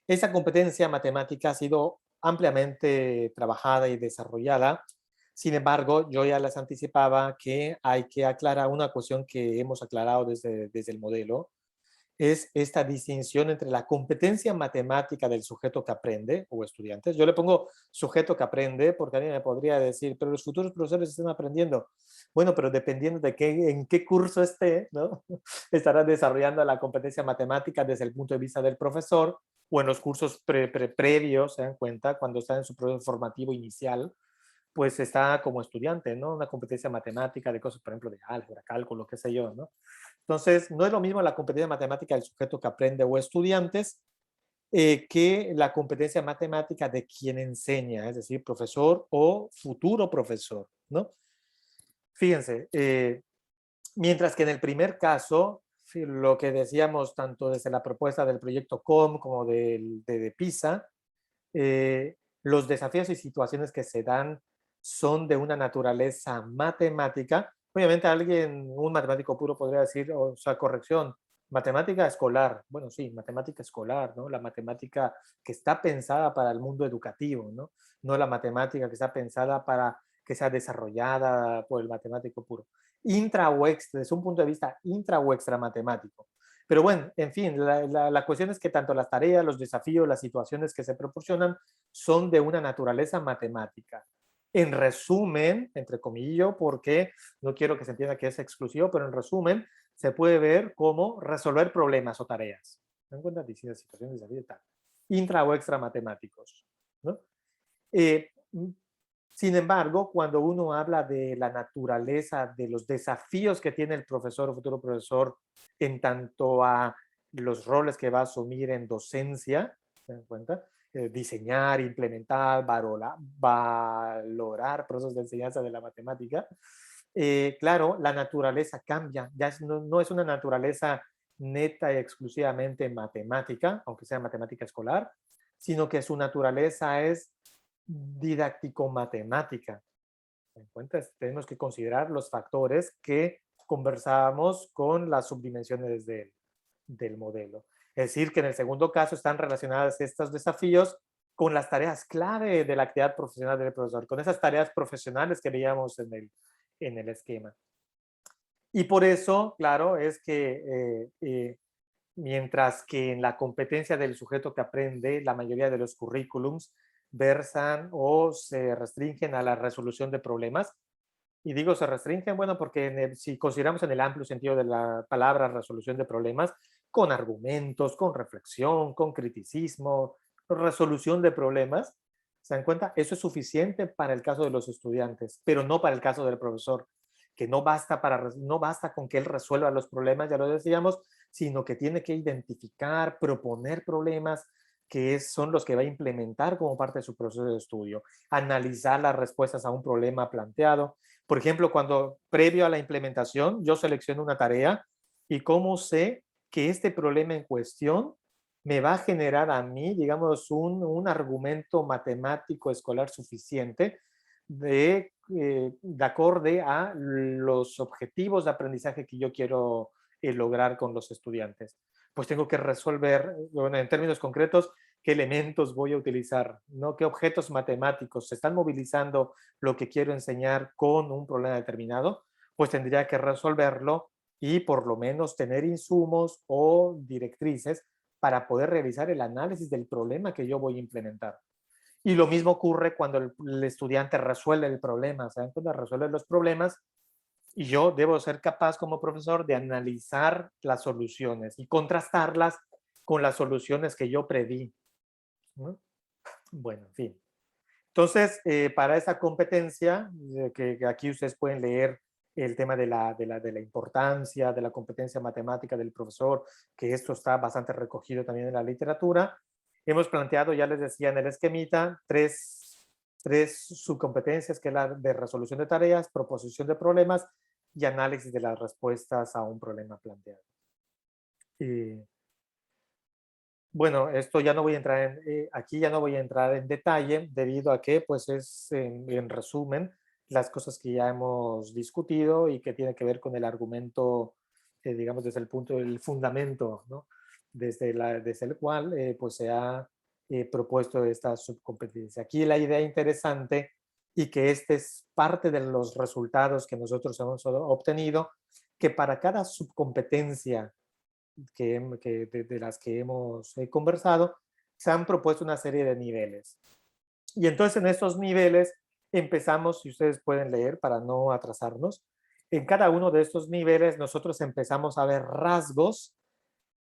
esa competencia matemática ha sido ampliamente trabajada y desarrollada. Sin embargo, yo ya les anticipaba que hay que aclarar una cuestión que hemos aclarado desde el modelo, es esta distinción entre la competencia matemática del sujeto que aprende o estudiantes. Yo le pongo sujeto que aprende porque alguien me podría decir, pero los futuros profesores están aprendiendo. Bueno, pero dependiendo de en qué curso esté, ¿no? Estarán desarrollando la competencia matemática desde el punto de vista del profesor o en los cursos previos, se dan cuenta, cuando está en su proceso formativo inicial, pues está como estudiante, ¿no? Una competencia matemática de cosas, por ejemplo, de álgebra, cálculo, qué sé yo, ¿no? Entonces, no es lo mismo la competencia matemática del sujeto que aprende o estudiantes, que la competencia matemática de quien enseña, es decir, profesor o futuro profesor, ¿no? Fíjense, mientras que en el primer caso, lo que decíamos tanto desde la propuesta del proyecto COM como de PISA, los desafíos y situaciones que se dan son de una naturaleza matemática. Obviamente alguien, un matemático puro podría decir, o sea, corrección, matemática escolar. Bueno, sí, matemática escolar, ¿no? La matemática que está pensada para el mundo educativo, ¿no? No la matemática que está pensada para que sea desarrollada por el matemático puro. Intra o extra, desde un punto de vista intra o extra matemático. Pero bueno, en fin, la cuestión es que tanto las tareas, los desafíos, las situaciones que se proporcionan son de una naturaleza matemática. En resumen, entre comillas, porque no quiero que se entienda que es exclusivo, pero en resumen, se puede ver cómo resolver problemas o tareas. ¿Se dan cuenta? Distintas situaciones, desafíos y tal. Intra o extra matemáticos, ¿no? Eh, Sin embargo, cuando uno habla de la naturaleza, de los desafíos que tiene el profesor o futuro profesor en tanto a los roles que va a asumir en docencia, ¿se dan cuenta? Diseñar, implementar, valorar procesos de enseñanza de la matemática, claro, la naturaleza cambia, ya no es una naturaleza neta y exclusivamente matemática, aunque sea matemática escolar, sino que su naturaleza es didáctico-matemática. En cuenta, tenemos que considerar los factores que conversábamos con las subdimensiones del modelo. Es decir, que en el segundo caso están relacionadas estos desafíos con las tareas clave de la actividad profesional del profesor, con esas tareas profesionales que veíamos en el esquema. Y por eso, claro, es que mientras que en la competencia del sujeto que aprende, la mayoría de los currículums versan o se restringen a la resolución de problemas. Y digo se restringen, bueno, porque si consideramos en el amplio sentido de la palabra resolución de problemas, con argumentos, con reflexión, con criticismo, resolución de problemas, ¿se dan cuenta? Eso es suficiente para el caso de los estudiantes, pero no para el caso del profesor, que no basta con que él resuelva los problemas, ya lo decíamos, sino que tiene que identificar, proponer problemas que son los que va a implementar como parte de su proceso de estudio, analizar las respuestas a un problema planteado. Por ejemplo, cuando previo a la implementación yo selecciono una tarea y cómo sé que este problema en cuestión me va a generar a mí, digamos, un argumento matemático escolar suficiente de acorde a los objetivos de aprendizaje que yo quiero lograr con los estudiantes. Pues tengo que resolver, bueno, en términos concretos, qué elementos voy a utilizar, ¿no? Qué objetos matemáticos se están movilizando lo que quiero enseñar con un problema determinado, pues tendría que resolverlo y por lo menos tener insumos o directrices para poder realizar el análisis del problema que yo voy a implementar. Y lo mismo ocurre cuando el estudiante resuelve el problema, ¿saben? Cuando resuelve los problemas y yo debo ser capaz como profesor de analizar las soluciones y contrastarlas con las soluciones que yo preví, ¿no? Bueno, en fin. Entonces, para esta competencia, que aquí ustedes pueden leer el tema de la importancia de la competencia matemática del profesor, que esto está bastante recogido también en la literatura, hemos planteado, ya les decía en el esquemita, tres subcompetencias, que es la de resolución de tareas, proposición de problemas y análisis de las respuestas a un problema planteado. Bueno, esto ya no voy a entrar aquí ya no voy a entrar en detalle debido a que pues es en resumen las cosas que ya hemos discutido y que tiene que ver con el argumento, digamos desde el punto del fundamento, ¿no? Desde el cual pues se ha propuesto esta subcompetencia. Aquí la idea interesante y que este es parte de los resultados que nosotros hemos obtenido, que para cada subcompetencia de las que hemos conversado, se han propuesto una serie de niveles. Y entonces en estos niveles empezamos, si ustedes pueden leer para no atrasarnos, en cada uno de estos niveles nosotros empezamos a ver rasgos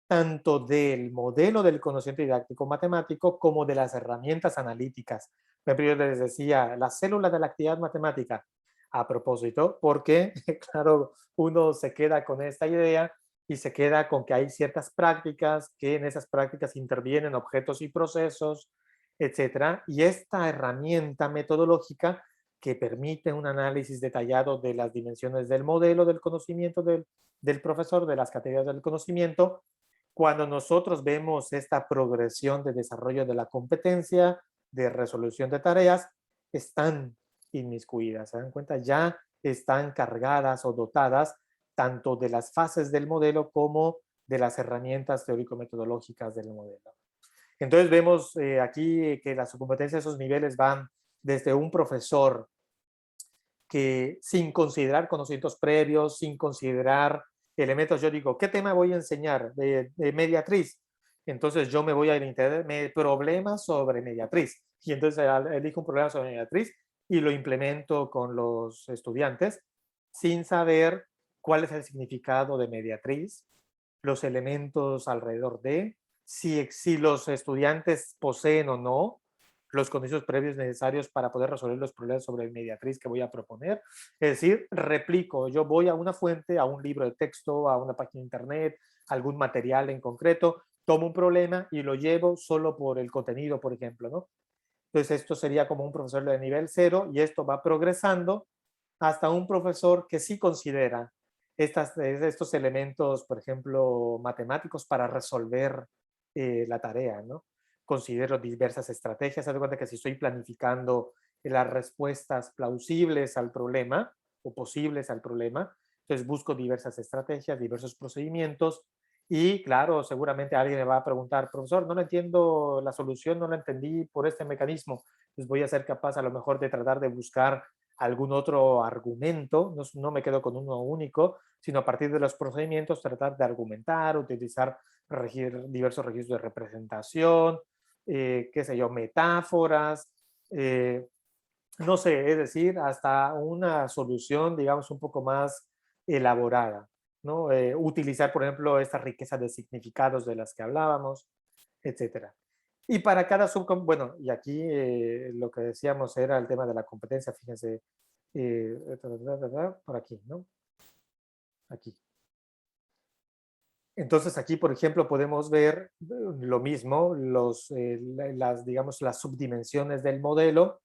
tanto del modelo del conocimiento didáctico matemático como de las herramientas analíticas. Por ejemplo, yo les decía, la célula de la actividad matemática, a propósito, porque, claro, uno se queda con esta idea y se queda con que hay ciertas prácticas, que en esas prácticas intervienen objetos y procesos, etcétera. Y esta herramienta metodológica que permite un análisis detallado de las dimensiones del modelo del conocimiento del profesor, de las categorías del conocimiento, cuando nosotros vemos esta progresión de desarrollo de la competencia, de resolución de tareas, están inmiscuidas, ¿se dan cuenta? Ya están cargadas o dotadas tanto de las fases del modelo como de las herramientas teórico-metodológicas del modelo. Entonces vemos aquí que las competencias de esos niveles van desde un profesor que sin considerar conocimientos previos, sin considerar elementos, yo digo, ¿qué tema voy a enseñar? De mediatriz. Entonces yo me voy a internet, problemas sobre mediatriz. Y entonces elijo un problema sobre mediatriz y lo implemento con los estudiantes sin saber cuál es el significado de mediatriz, los elementos alrededor de, si los estudiantes poseen o no los conocimientos previos necesarios para poder resolver los problemas sobre mediatriz que voy a proponer. Es decir, replico, yo voy a una fuente, a un libro de texto, a una página de internet, algún material en concreto, tomo un problema y lo llevo solo por el contenido, por ejemplo, ¿no? Entonces esto sería como un profesor de nivel 0 y esto va progresando hasta un profesor que sí considera estos elementos, por ejemplo, matemáticos para resolver la tarea, ¿no? Considero diversas estrategias. Haz de cuenta que si estoy planificando las respuestas plausibles al problema o posibles al problema, entonces busco diversas estrategias, diversos procedimientos y claro, seguramente alguien me va a preguntar, profesor, no le entiendo la solución, no la entendí por este mecanismo. Entonces voy a ser capaz a lo mejor de tratar de buscar algún otro argumento, no me quedo con uno único, sino a partir de los procedimientos tratar de argumentar, utilizar diversos registros de representación, qué sé yo, metáforas, no sé, es decir, hasta una solución, digamos, un poco más elaborada, ¿no? Utilizar, por ejemplo, esta riqueza de significados de las que hablábamos, etcétera. Y para cada bueno, y aquí lo que decíamos era el tema de la competencia, fíjense, por aquí, ¿no? Aquí. Entonces aquí, por ejemplo, podemos ver lo mismo, digamos, las subdimensiones del modelo,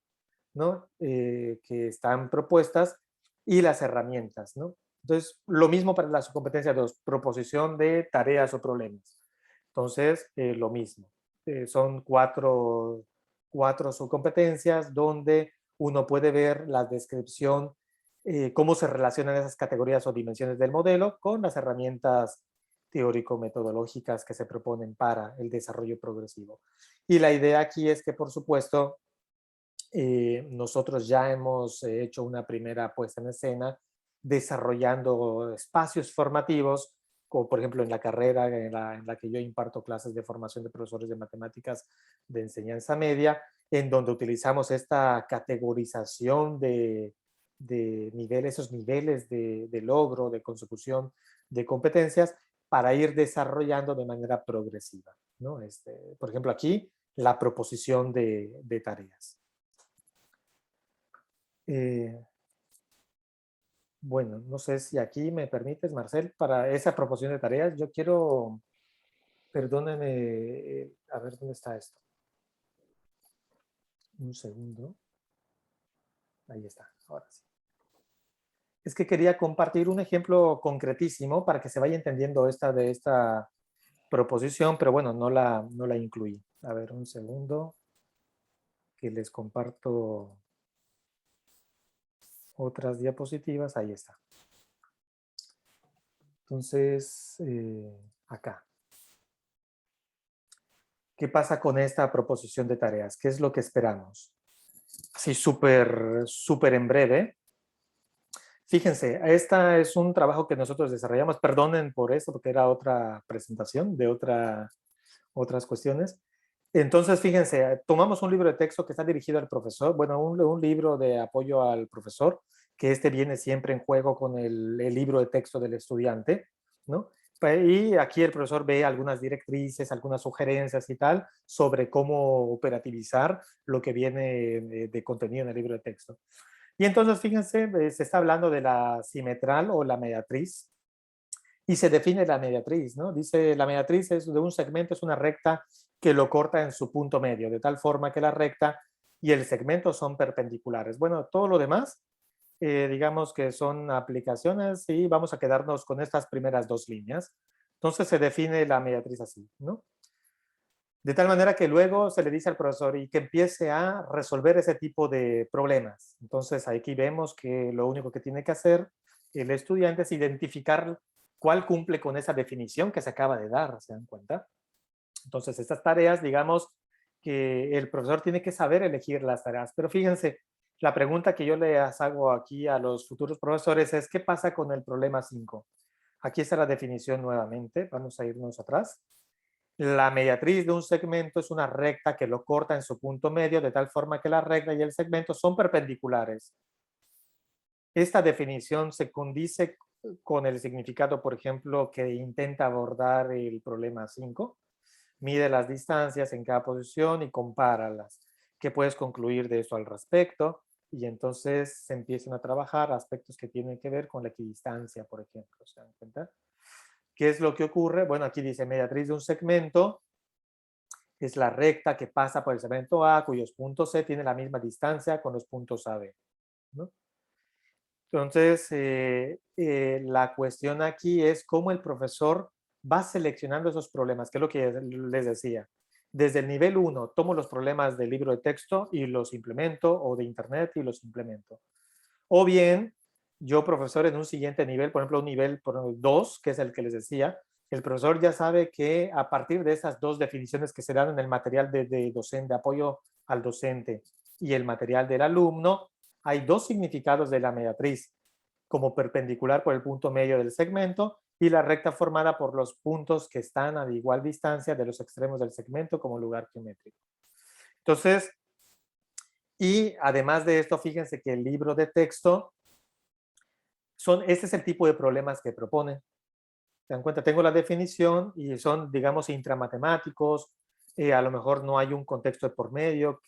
¿no? Que están propuestas y las herramientas, ¿no? Entonces, lo mismo para la subcompetencia 2, proposición de tareas o problemas. Entonces, lo mismo. Son cuatro subcompetencias donde uno puede ver la descripción, cómo se relacionan esas categorías o dimensiones del modelo con las herramientas teórico-metodológicas que se proponen para el desarrollo progresivo. Y la idea aquí es que, por supuesto, nosotros ya hemos hecho una primera puesta en escena desarrollando espacios formativos, como por ejemplo en la carrera en la que yo imparto clases de formación de profesores de matemáticas de enseñanza media, en donde utilizamos esta categorización de niveles, esos niveles de logro, de consecución de competencias para ir desarrollando de manera progresiva, ¿no? Por ejemplo, aquí la proposición de tareas. Bueno, no sé si aquí me permites, Marcel, para esa proporción de tareas, yo quiero, perdóneme, a ver dónde está esto. Un segundo. Ahí está, ahora sí. Es que quería compartir un ejemplo concretísimo para que se vaya entendiendo de esta proposición, pero bueno, no la incluí. A ver, un segundo, que les comparto otras diapositivas. Ahí está. Entonces, acá. ¿Qué pasa con esta proposición de tareas? ¿Qué es lo que esperamos? Así súper en breve. Fíjense, esta es un trabajo que nosotros desarrollamos. Perdonen por eso, porque era otra presentación de otras cuestiones. Entonces, fíjense, tomamos un libro de texto que está dirigido al profesor, bueno, un libro de apoyo al profesor, que viene siempre en juego con el libro de texto del estudiante, ¿no? Y aquí el profesor ve algunas directrices, algunas sugerencias y tal sobre cómo operativizar lo que viene de contenido en el libro de texto. Y entonces, fíjense, se está hablando de la simetral o la mediatriz, y se define la mediatriz, ¿no? Dice, la mediatriz es de un segmento, es una recta que lo corta en su punto medio, de tal forma que la recta y el segmento son perpendiculares. Bueno, todo lo demás, digamos que son aplicaciones y vamos a quedarnos con estas primeras dos líneas. Entonces se define la mediatriz así, ¿no? De tal manera que luego se le dice al profesor y que empiece a resolver ese tipo de problemas. Entonces aquí vemos que lo único que tiene que hacer el estudiante es identificar cuál cumple con esa definición que se acaba de dar, ¿se dan cuenta? Entonces estas tareas, digamos que el profesor tiene que saber elegir las tareas. Pero fíjense, la pregunta que yo les hago aquí a los futuros profesores es, ¿qué pasa con el problema 5? Aquí está la definición nuevamente, vamos a irnos atrás. La mediatriz de un segmento es una recta que lo corta en su punto medio de tal forma que la recta y el segmento son perpendiculares. Esta definición se condice con el significado, por ejemplo, que intenta abordar el problema 5. Mide las distancias en cada posición y compáralas. ¿Qué puedes concluir de esto al respecto? Y entonces se empiezan a trabajar aspectos que tienen que ver con la equidistancia, por ejemplo. ¿Se dan cuenta? ¿Qué es lo que ocurre? Bueno, aquí dice mediatriz de un segmento es la recta que pasa por el segmento A, cuyos puntos C tienen la misma distancia con los puntos A, B, ¿no? Entonces, la cuestión aquí es cómo el profesor va seleccionando esos problemas, que es lo que les decía. Desde el nivel 1, tomo los problemas del libro de texto y los implemento, o de internet y los implemento. O bien, yo, profesor, en un siguiente nivel, por ejemplo, un nivel 2, que es el que les decía, el profesor ya sabe que a partir de esas dos definiciones que se dan en el material de docente, de apoyo al docente y el material del alumno, hay dos significados de la mediatriz, como perpendicular por el punto medio del segmento y la recta formada por los puntos que están a igual distancia de los extremos del segmento como lugar geométrico. Entonces, y además de esto, fíjense que el libro de texto este es el tipo de problemas que propone. ¿Se dan cuenta? Tengo la definición y son, digamos, intramatemáticos, a lo mejor no hay un contexto de por medio,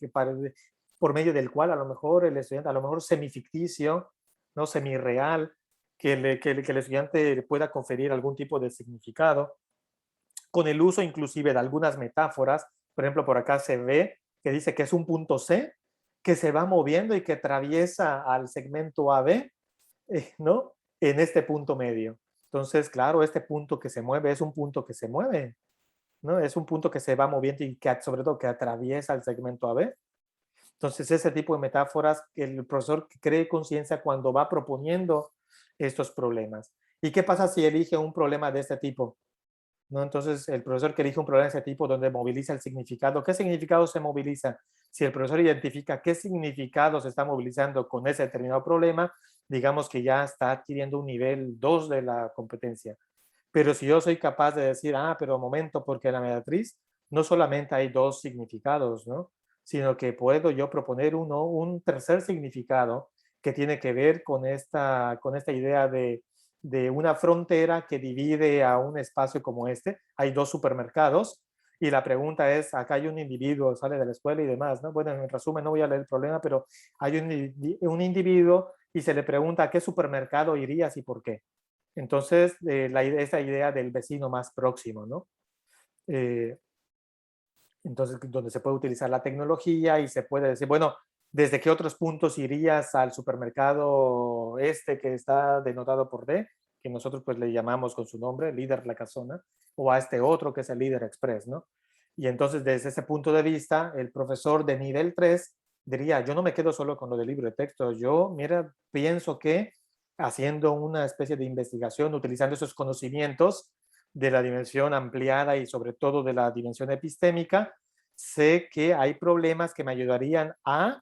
por medio del cual a lo mejor el estudiante, a lo mejor semificticio, ¿no? Semirreal, que el estudiante pueda conferir algún tipo de significado, con el uso inclusive de algunas metáforas. Por ejemplo, por acá se ve que dice que es un punto C que se va moviendo y que atraviesa al segmento AB, ¿no? En este punto medio. Entonces, claro, este punto que se mueve es un punto que se mueve, ¿no? Es un punto que se va moviendo y que sobre todo que atraviesa el segmento AB. Entonces, ese tipo de metáforas que el profesor cree conciencia cuando va proponiendo estos problemas. ¿Y qué pasa si elige un problema de este tipo? ¿No? Entonces, el profesor que elige un problema de ese tipo donde moviliza el significado, ¿qué significado se moviliza? Si el profesor identifica qué significado se está movilizando con ese determinado problema, digamos que ya está adquiriendo un nivel 2 de la competencia. Pero si yo soy capaz de decir, pero un momento, porque en la mediatriz no solamente hay dos significados, ¿no? Sino que puedo yo proponer un tercer significado que tiene que ver con esta idea de una frontera que divide a un espacio como este. Hay dos supermercados y la pregunta es, acá hay un individuo, sale de la escuela y demás, ¿no? Bueno, en resumen, no voy a leer el problema, pero hay un individuo y se le pregunta a qué supermercado irías y por qué. Entonces, esa idea del vecino más próximo, ¿no? Entonces, donde se puede utilizar la tecnología y se puede decir, bueno, ¿desde qué otros puntos irías al supermercado este que está denotado por D, que nosotros pues le llamamos con su nombre, Líder La Casona, o a este otro que es el Líder Express, ¿no? Y entonces, desde ese punto de vista, el profesor de nivel 3 diría, yo no me quedo solo con lo del libro de texto, yo, mira, pienso que haciendo una especie de investigación, utilizando esos conocimientos de la dimensión ampliada y sobre todo de la dimensión epistémica, sé que hay problemas que me ayudarían a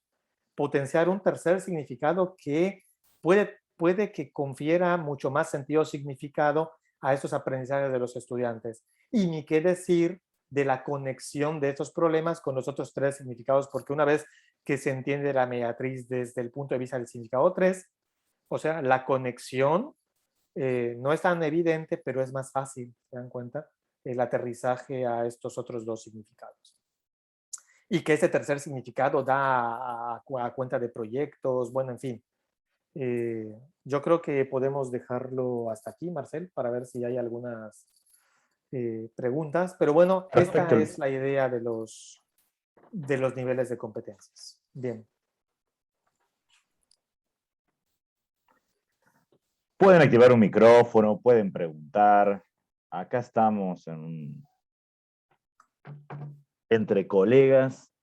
potenciar un tercer significado que puede que confiera mucho más sentido o significado a estos aprendizajes de los estudiantes. Y ni qué decir de la conexión de estos problemas con los otros tres significados, porque una vez que se entiende la mediatriz desde el punto de vista del significado 3, o sea, la conexión no es tan evidente, pero es más fácil, ¿se dan cuenta? El aterrizaje a estos otros dos significados. Y que ese tercer significado da a cuenta de proyectos, bueno, en fin. Yo creo que podemos dejarlo hasta aquí, Marcel, para ver si hay algunas preguntas. Pero bueno, esta Perfecto. es la idea de los niveles de competencias. Bien. Pueden activar un micrófono, pueden preguntar. Acá estamos entre colegas.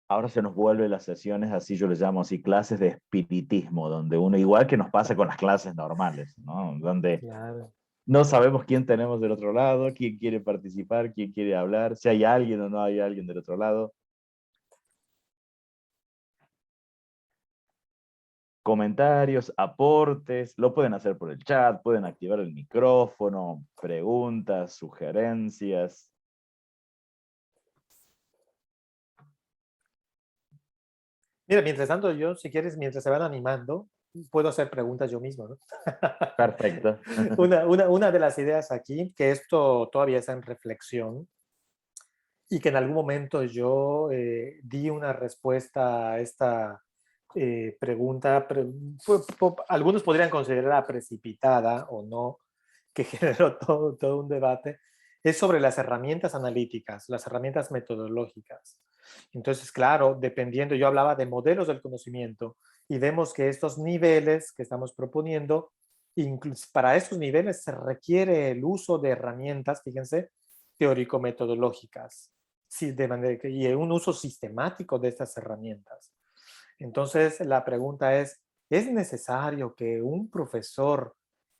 Ahora se nos vuelven las sesiones, así yo les llamo así, clases de espiritismo, donde uno, igual que nos pasa con las clases normales, ¿no? Donde Claro. no sabemos quién tenemos del otro lado, quién quiere participar, quién quiere hablar, si hay alguien o no hay alguien del otro lado. Comentarios, aportes, lo pueden hacer por el chat, pueden activar el micrófono, preguntas, sugerencias. Mira, mientras tanto, yo, si quieres, mientras se van animando, puedo hacer preguntas yo mismo, ¿no? Perfecto. Una de las ideas aquí, que esto todavía está en reflexión y que en algún momento yo di una respuesta a esta pregunta, algunos podrían considerarla precipitada o no, que generó todo un debate, es sobre las herramientas analíticas, las herramientas metodológicas. Entonces, claro, dependiendo, yo hablaba de modelos del conocimiento y vemos que estos niveles que estamos proponiendo, incluso para estos niveles se requiere el uso de herramientas, fíjense, teórico-metodológicas, sí, de manera que, y un uso sistemático de estas herramientas. Entonces, la pregunta ¿es necesario que un profesor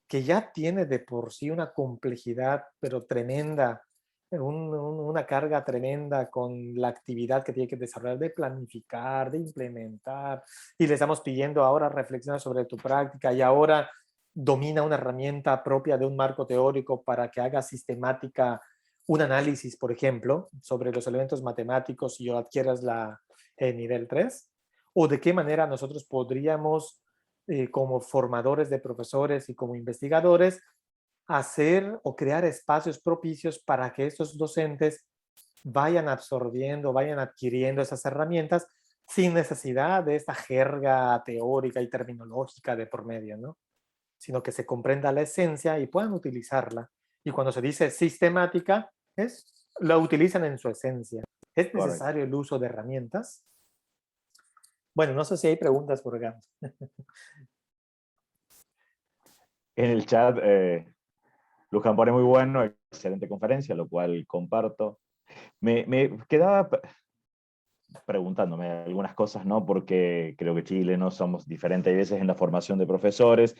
que ya tiene de por sí una complejidad, pero tremenda, una carga tremenda con la actividad que tiene que desarrollar, de planificar, de implementar, y le estamos pidiendo ahora reflexionar sobre tu práctica y ahora domina una herramienta propia de un marco teórico para que haga sistemática un análisis, por ejemplo, sobre los elementos matemáticos y adquieras el nivel 3? ¿O de qué manera nosotros podríamos, como formadores de profesores y como investigadores, hacer o crear espacios propicios para que estos docentes vayan absorbiendo, vayan adquiriendo esas herramientas sin necesidad de esta jerga teórica y terminológica de por medio, ¿no? Sino que se comprenda la esencia y puedan utilizarla. Y cuando se dice sistemática, la utilizan en su esencia. ¿Es Correcto. necesario el uso de herramientas? Bueno, no sé si hay preguntas por acá. En el chat, Luján pone muy bueno, excelente conferencia, lo cual comparto. Me quedaba preguntándome algunas cosas, ¿no? Porque creo que Chile no somos diferentes. Hay veces en la formación de profesores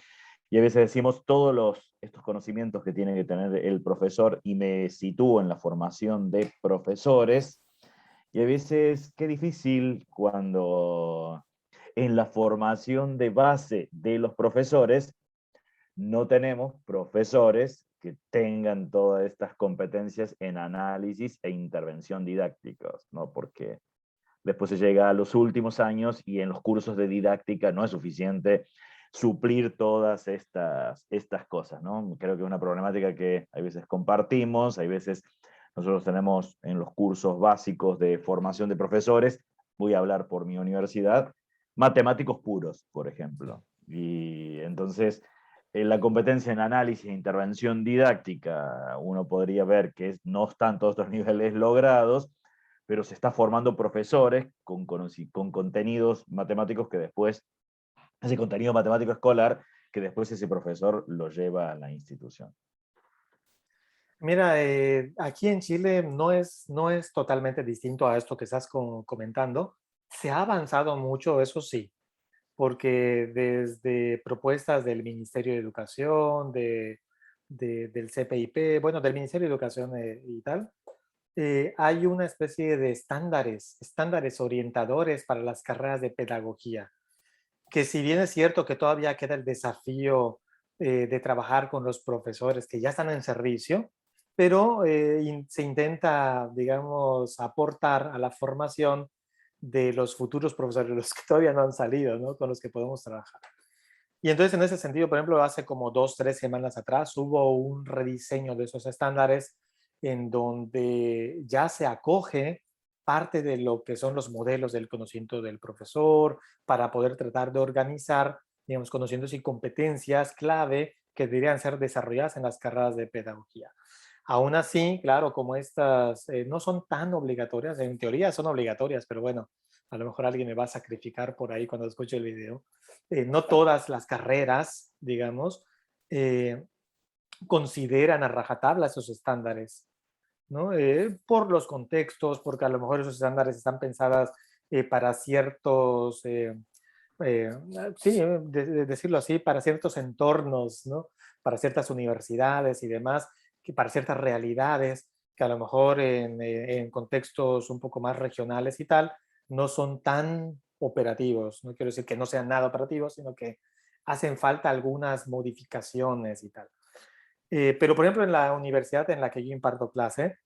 y a veces decimos todos estos conocimientos que tiene que tener el profesor y me sitúo en la formación de profesores y a veces qué difícil cuando en la formación de base de los profesores no tenemos profesores que tengan todas estas competencias en análisis e intervención didácticos, ¿no? Porque después se llega a los últimos años y en los cursos de didáctica no es suficiente suplir todas estas cosas, ¿no? Creo que es una problemática que a veces compartimos, hay veces nosotros tenemos en los cursos básicos de formación de profesores, voy a hablar por mi universidad, matemáticos puros, por ejemplo. Y entonces, en la competencia en análisis e intervención didáctica, uno podría ver que no están todos estos niveles logrados, pero se está formando profesores con contenidos matemáticos que después, ese contenido matemático escolar, que después ese profesor lo lleva a la institución. Mira, aquí en Chile no es totalmente distinto a esto que estás comentando. Se ha avanzado mucho, eso sí, porque desde propuestas del Ministerio de Educación, del CPIP, bueno, del Ministerio de Educación y tal, hay una especie de estándares orientadores para las carreras de pedagogía, que si bien es cierto que todavía queda el desafío de trabajar con los profesores que ya están en servicio, pero se intenta, digamos, aportar a la formación de los futuros profesores, los que todavía no han salido, ¿no? Con los que podemos trabajar. Y entonces, en ese sentido, por ejemplo, hace como 2, 3 semanas atrás hubo un rediseño de esos estándares en donde ya se acoge parte de lo que son los modelos del conocimiento del profesor, para poder tratar de organizar, digamos, conocimientos y competencias clave que deberían ser desarrolladas en las carreras de pedagogía. Aún así, claro, como estas no son tan obligatorias, en teoría son obligatorias, pero bueno, a lo mejor alguien me va a sacrificar por ahí cuando escuche el video. No todas las carreras, digamos, eh, consideran a rajatabla esos estándares, ¿no? Por los contextos, porque a lo mejor esos estándares están pensadas para ciertos, sí, de decirlo así, para ciertos entornos, ¿no? Para ciertas universidades y demás, que para ciertas realidades, que a lo mejor en contextos un poco más regionales y tal, no son tan operativos. No quiero decir que no sean nada operativos, sino que hacen falta algunas modificaciones y tal. Pero, por ejemplo, en la universidad en la que yo imparto clase,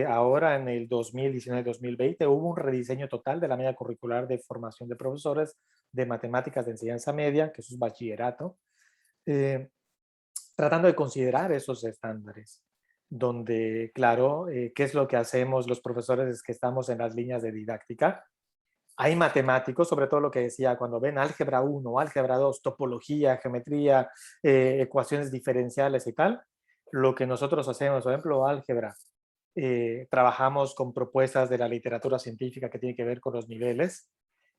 ahora en el 2019-2020 hubo un rediseño total de la media curricular de formación de profesores de matemáticas de enseñanza media, que eso es bachillerato, eh, tratando de considerar esos estándares, donde, claro, ¿qué es lo que hacemos los profesores que estamos en las líneas de didáctica? Hay matemáticos, sobre todo lo que decía, cuando ven álgebra 1, álgebra 2, topología, geometría, ecuaciones diferenciales y tal, lo que nosotros hacemos, por ejemplo, álgebra, trabajamos con propuestas de la literatura científica que tiene que ver con los niveles,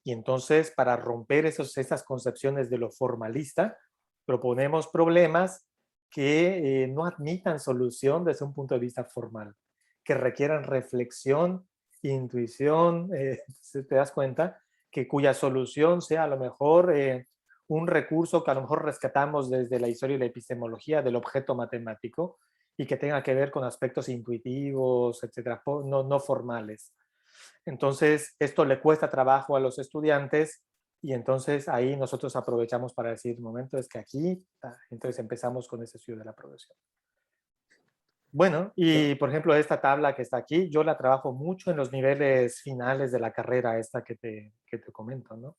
y entonces para romper esas concepciones de lo formalista, proponemos problemas que no admitan solución desde un punto de vista formal, que requieran reflexión, intuición, si te das cuenta, que cuya solución sea a lo mejor un recurso que a lo mejor rescatamos desde la historia y la epistemología del objeto matemático y que tenga que ver con aspectos intuitivos, etcétera, no formales. Entonces, esto le cuesta trabajo a los estudiantes y entonces ahí nosotros aprovechamos para decir, momento, es que aquí, entonces empezamos con ese estudio de la progresión. Bueno, y por ejemplo, esta tabla que está aquí, yo la trabajo mucho en los niveles finales de la carrera, esta que te comento, ¿no?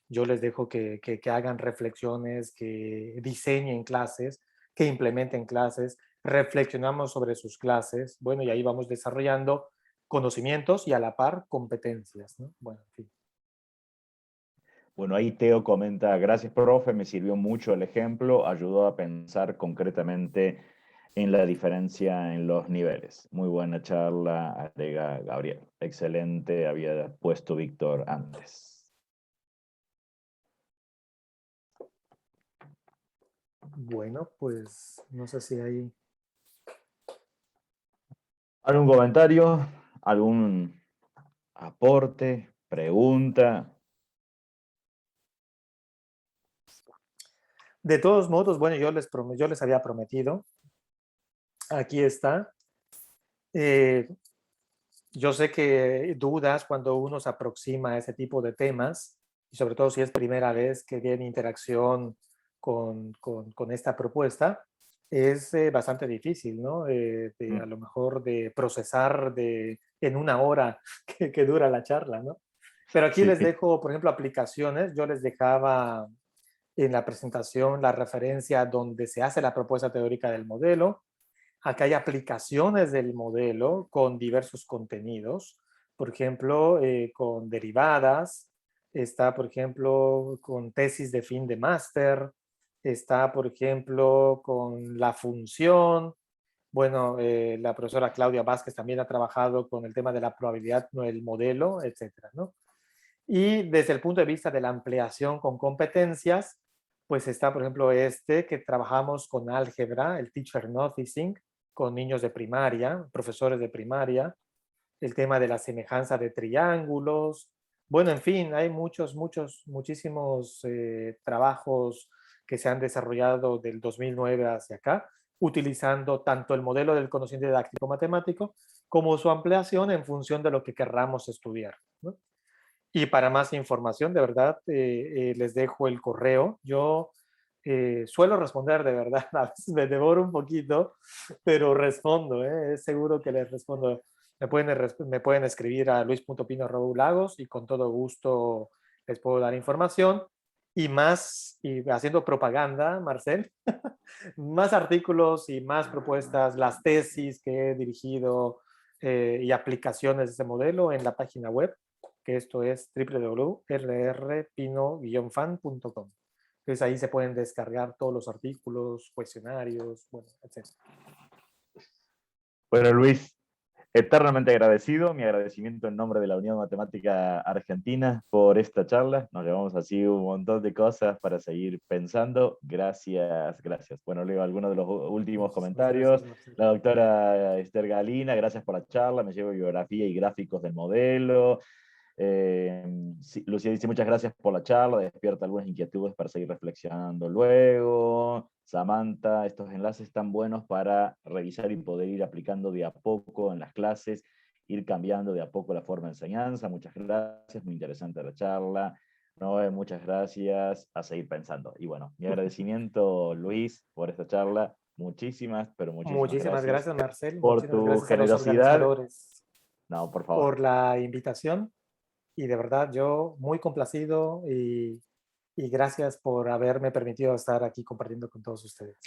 Yo les dejo que hagan reflexiones, que diseñen clases, que implementen clases, reflexionamos sobre sus clases, bueno, y ahí vamos desarrollando conocimientos y a la par competencias, ¿no? Bueno, en fin. Bueno, ahí Teo comenta, gracias, profe, me sirvió mucho el ejemplo, ayudó a pensar concretamente en la diferencia en los niveles. Muy buena charla, agrega Gabriel. Excelente, había puesto Víctor antes. Bueno, pues no sé si hay... ¿Algún comentario? ¿Algún aporte? ¿Pregunta? De todos modos, bueno, yo les había prometido, aquí está. Eh, yo sé que dudas cuando uno se aproxima a ese tipo de temas, y sobre todo si es primera vez que tiene interacción con esta propuesta, es bastante difícil, ¿no? A lo mejor de procesar en una hora que dura la charla, ¿no? Pero aquí Sí. les dejo, por ejemplo, aplicaciones. Yo les dejaba en la presentación la referencia donde se hace la propuesta teórica del modelo. Acá hay aplicaciones del modelo con diversos contenidos, por ejemplo, con derivadas, está, por ejemplo, con tesis de fin de máster, está, por ejemplo, con la función. Bueno, la profesora Claudia Vázquez también ha trabajado con el tema de la probabilidad, no el modelo, etcétera, ¿no? Y desde el punto de vista de la ampliación con competencias, pues está, por ejemplo, que trabajamos con álgebra, el Teacher Noticing, con niños de primaria, profesores de primaria, el tema de la semejanza de triángulos. Bueno, en fin, hay muchísimos trabajos que se han desarrollado del 2009 hacia acá, utilizando tanto el modelo del conocimiento didáctico matemático como su ampliación en función de lo que querramos estudiar, ¿no? Y para más información, de verdad, les dejo el correo. Yo suelo responder, de verdad, a veces me devoro un poquito, pero respondo, es seguro que les respondo. Me pueden escribir a luis.pino@lagos y con todo gusto les puedo dar información. Y más, y haciendo propaganda, Marcel, más artículos y más propuestas, las tesis que he dirigido, y aplicaciones de ese modelo en la página web, que esto es www.rrpino-fan.com. Entonces ahí se pueden descargar todos los artículos, cuestionarios, bueno, etc. Bueno, Luis, eternamente agradecido, mi agradecimiento en nombre de la Unión Matemática Argentina por esta charla. Nos llevamos así un montón de cosas para seguir pensando. Gracias, gracias. Bueno, leo algunos de los últimos Muchas gracias, comentarios. Marcelo. La doctora Esther Galina, gracias por la charla. Me llevo bibliografía y gráficos del modelo. Sí, Lucía dice muchas gracias por la charla, despierta algunas inquietudes para seguir reflexionando luego. Samantha, estos enlaces están buenos para revisar y poder ir aplicando de a poco en las clases, ir cambiando de a poco la forma de enseñanza. Muchas gracias, muy interesante la charla. Noé, muchas gracias, a seguir pensando. Y bueno, mi agradecimiento, Luis, por esta charla. Muchísimas, pero muchísimas Muchísimas gracias gracias, Marcel. por Muchísimas tu gracias a los generosidad. organizadores No, por favor. por la invitación. Y de verdad, yo muy complacido y gracias por haberme permitido estar aquí compartiendo con todos ustedes.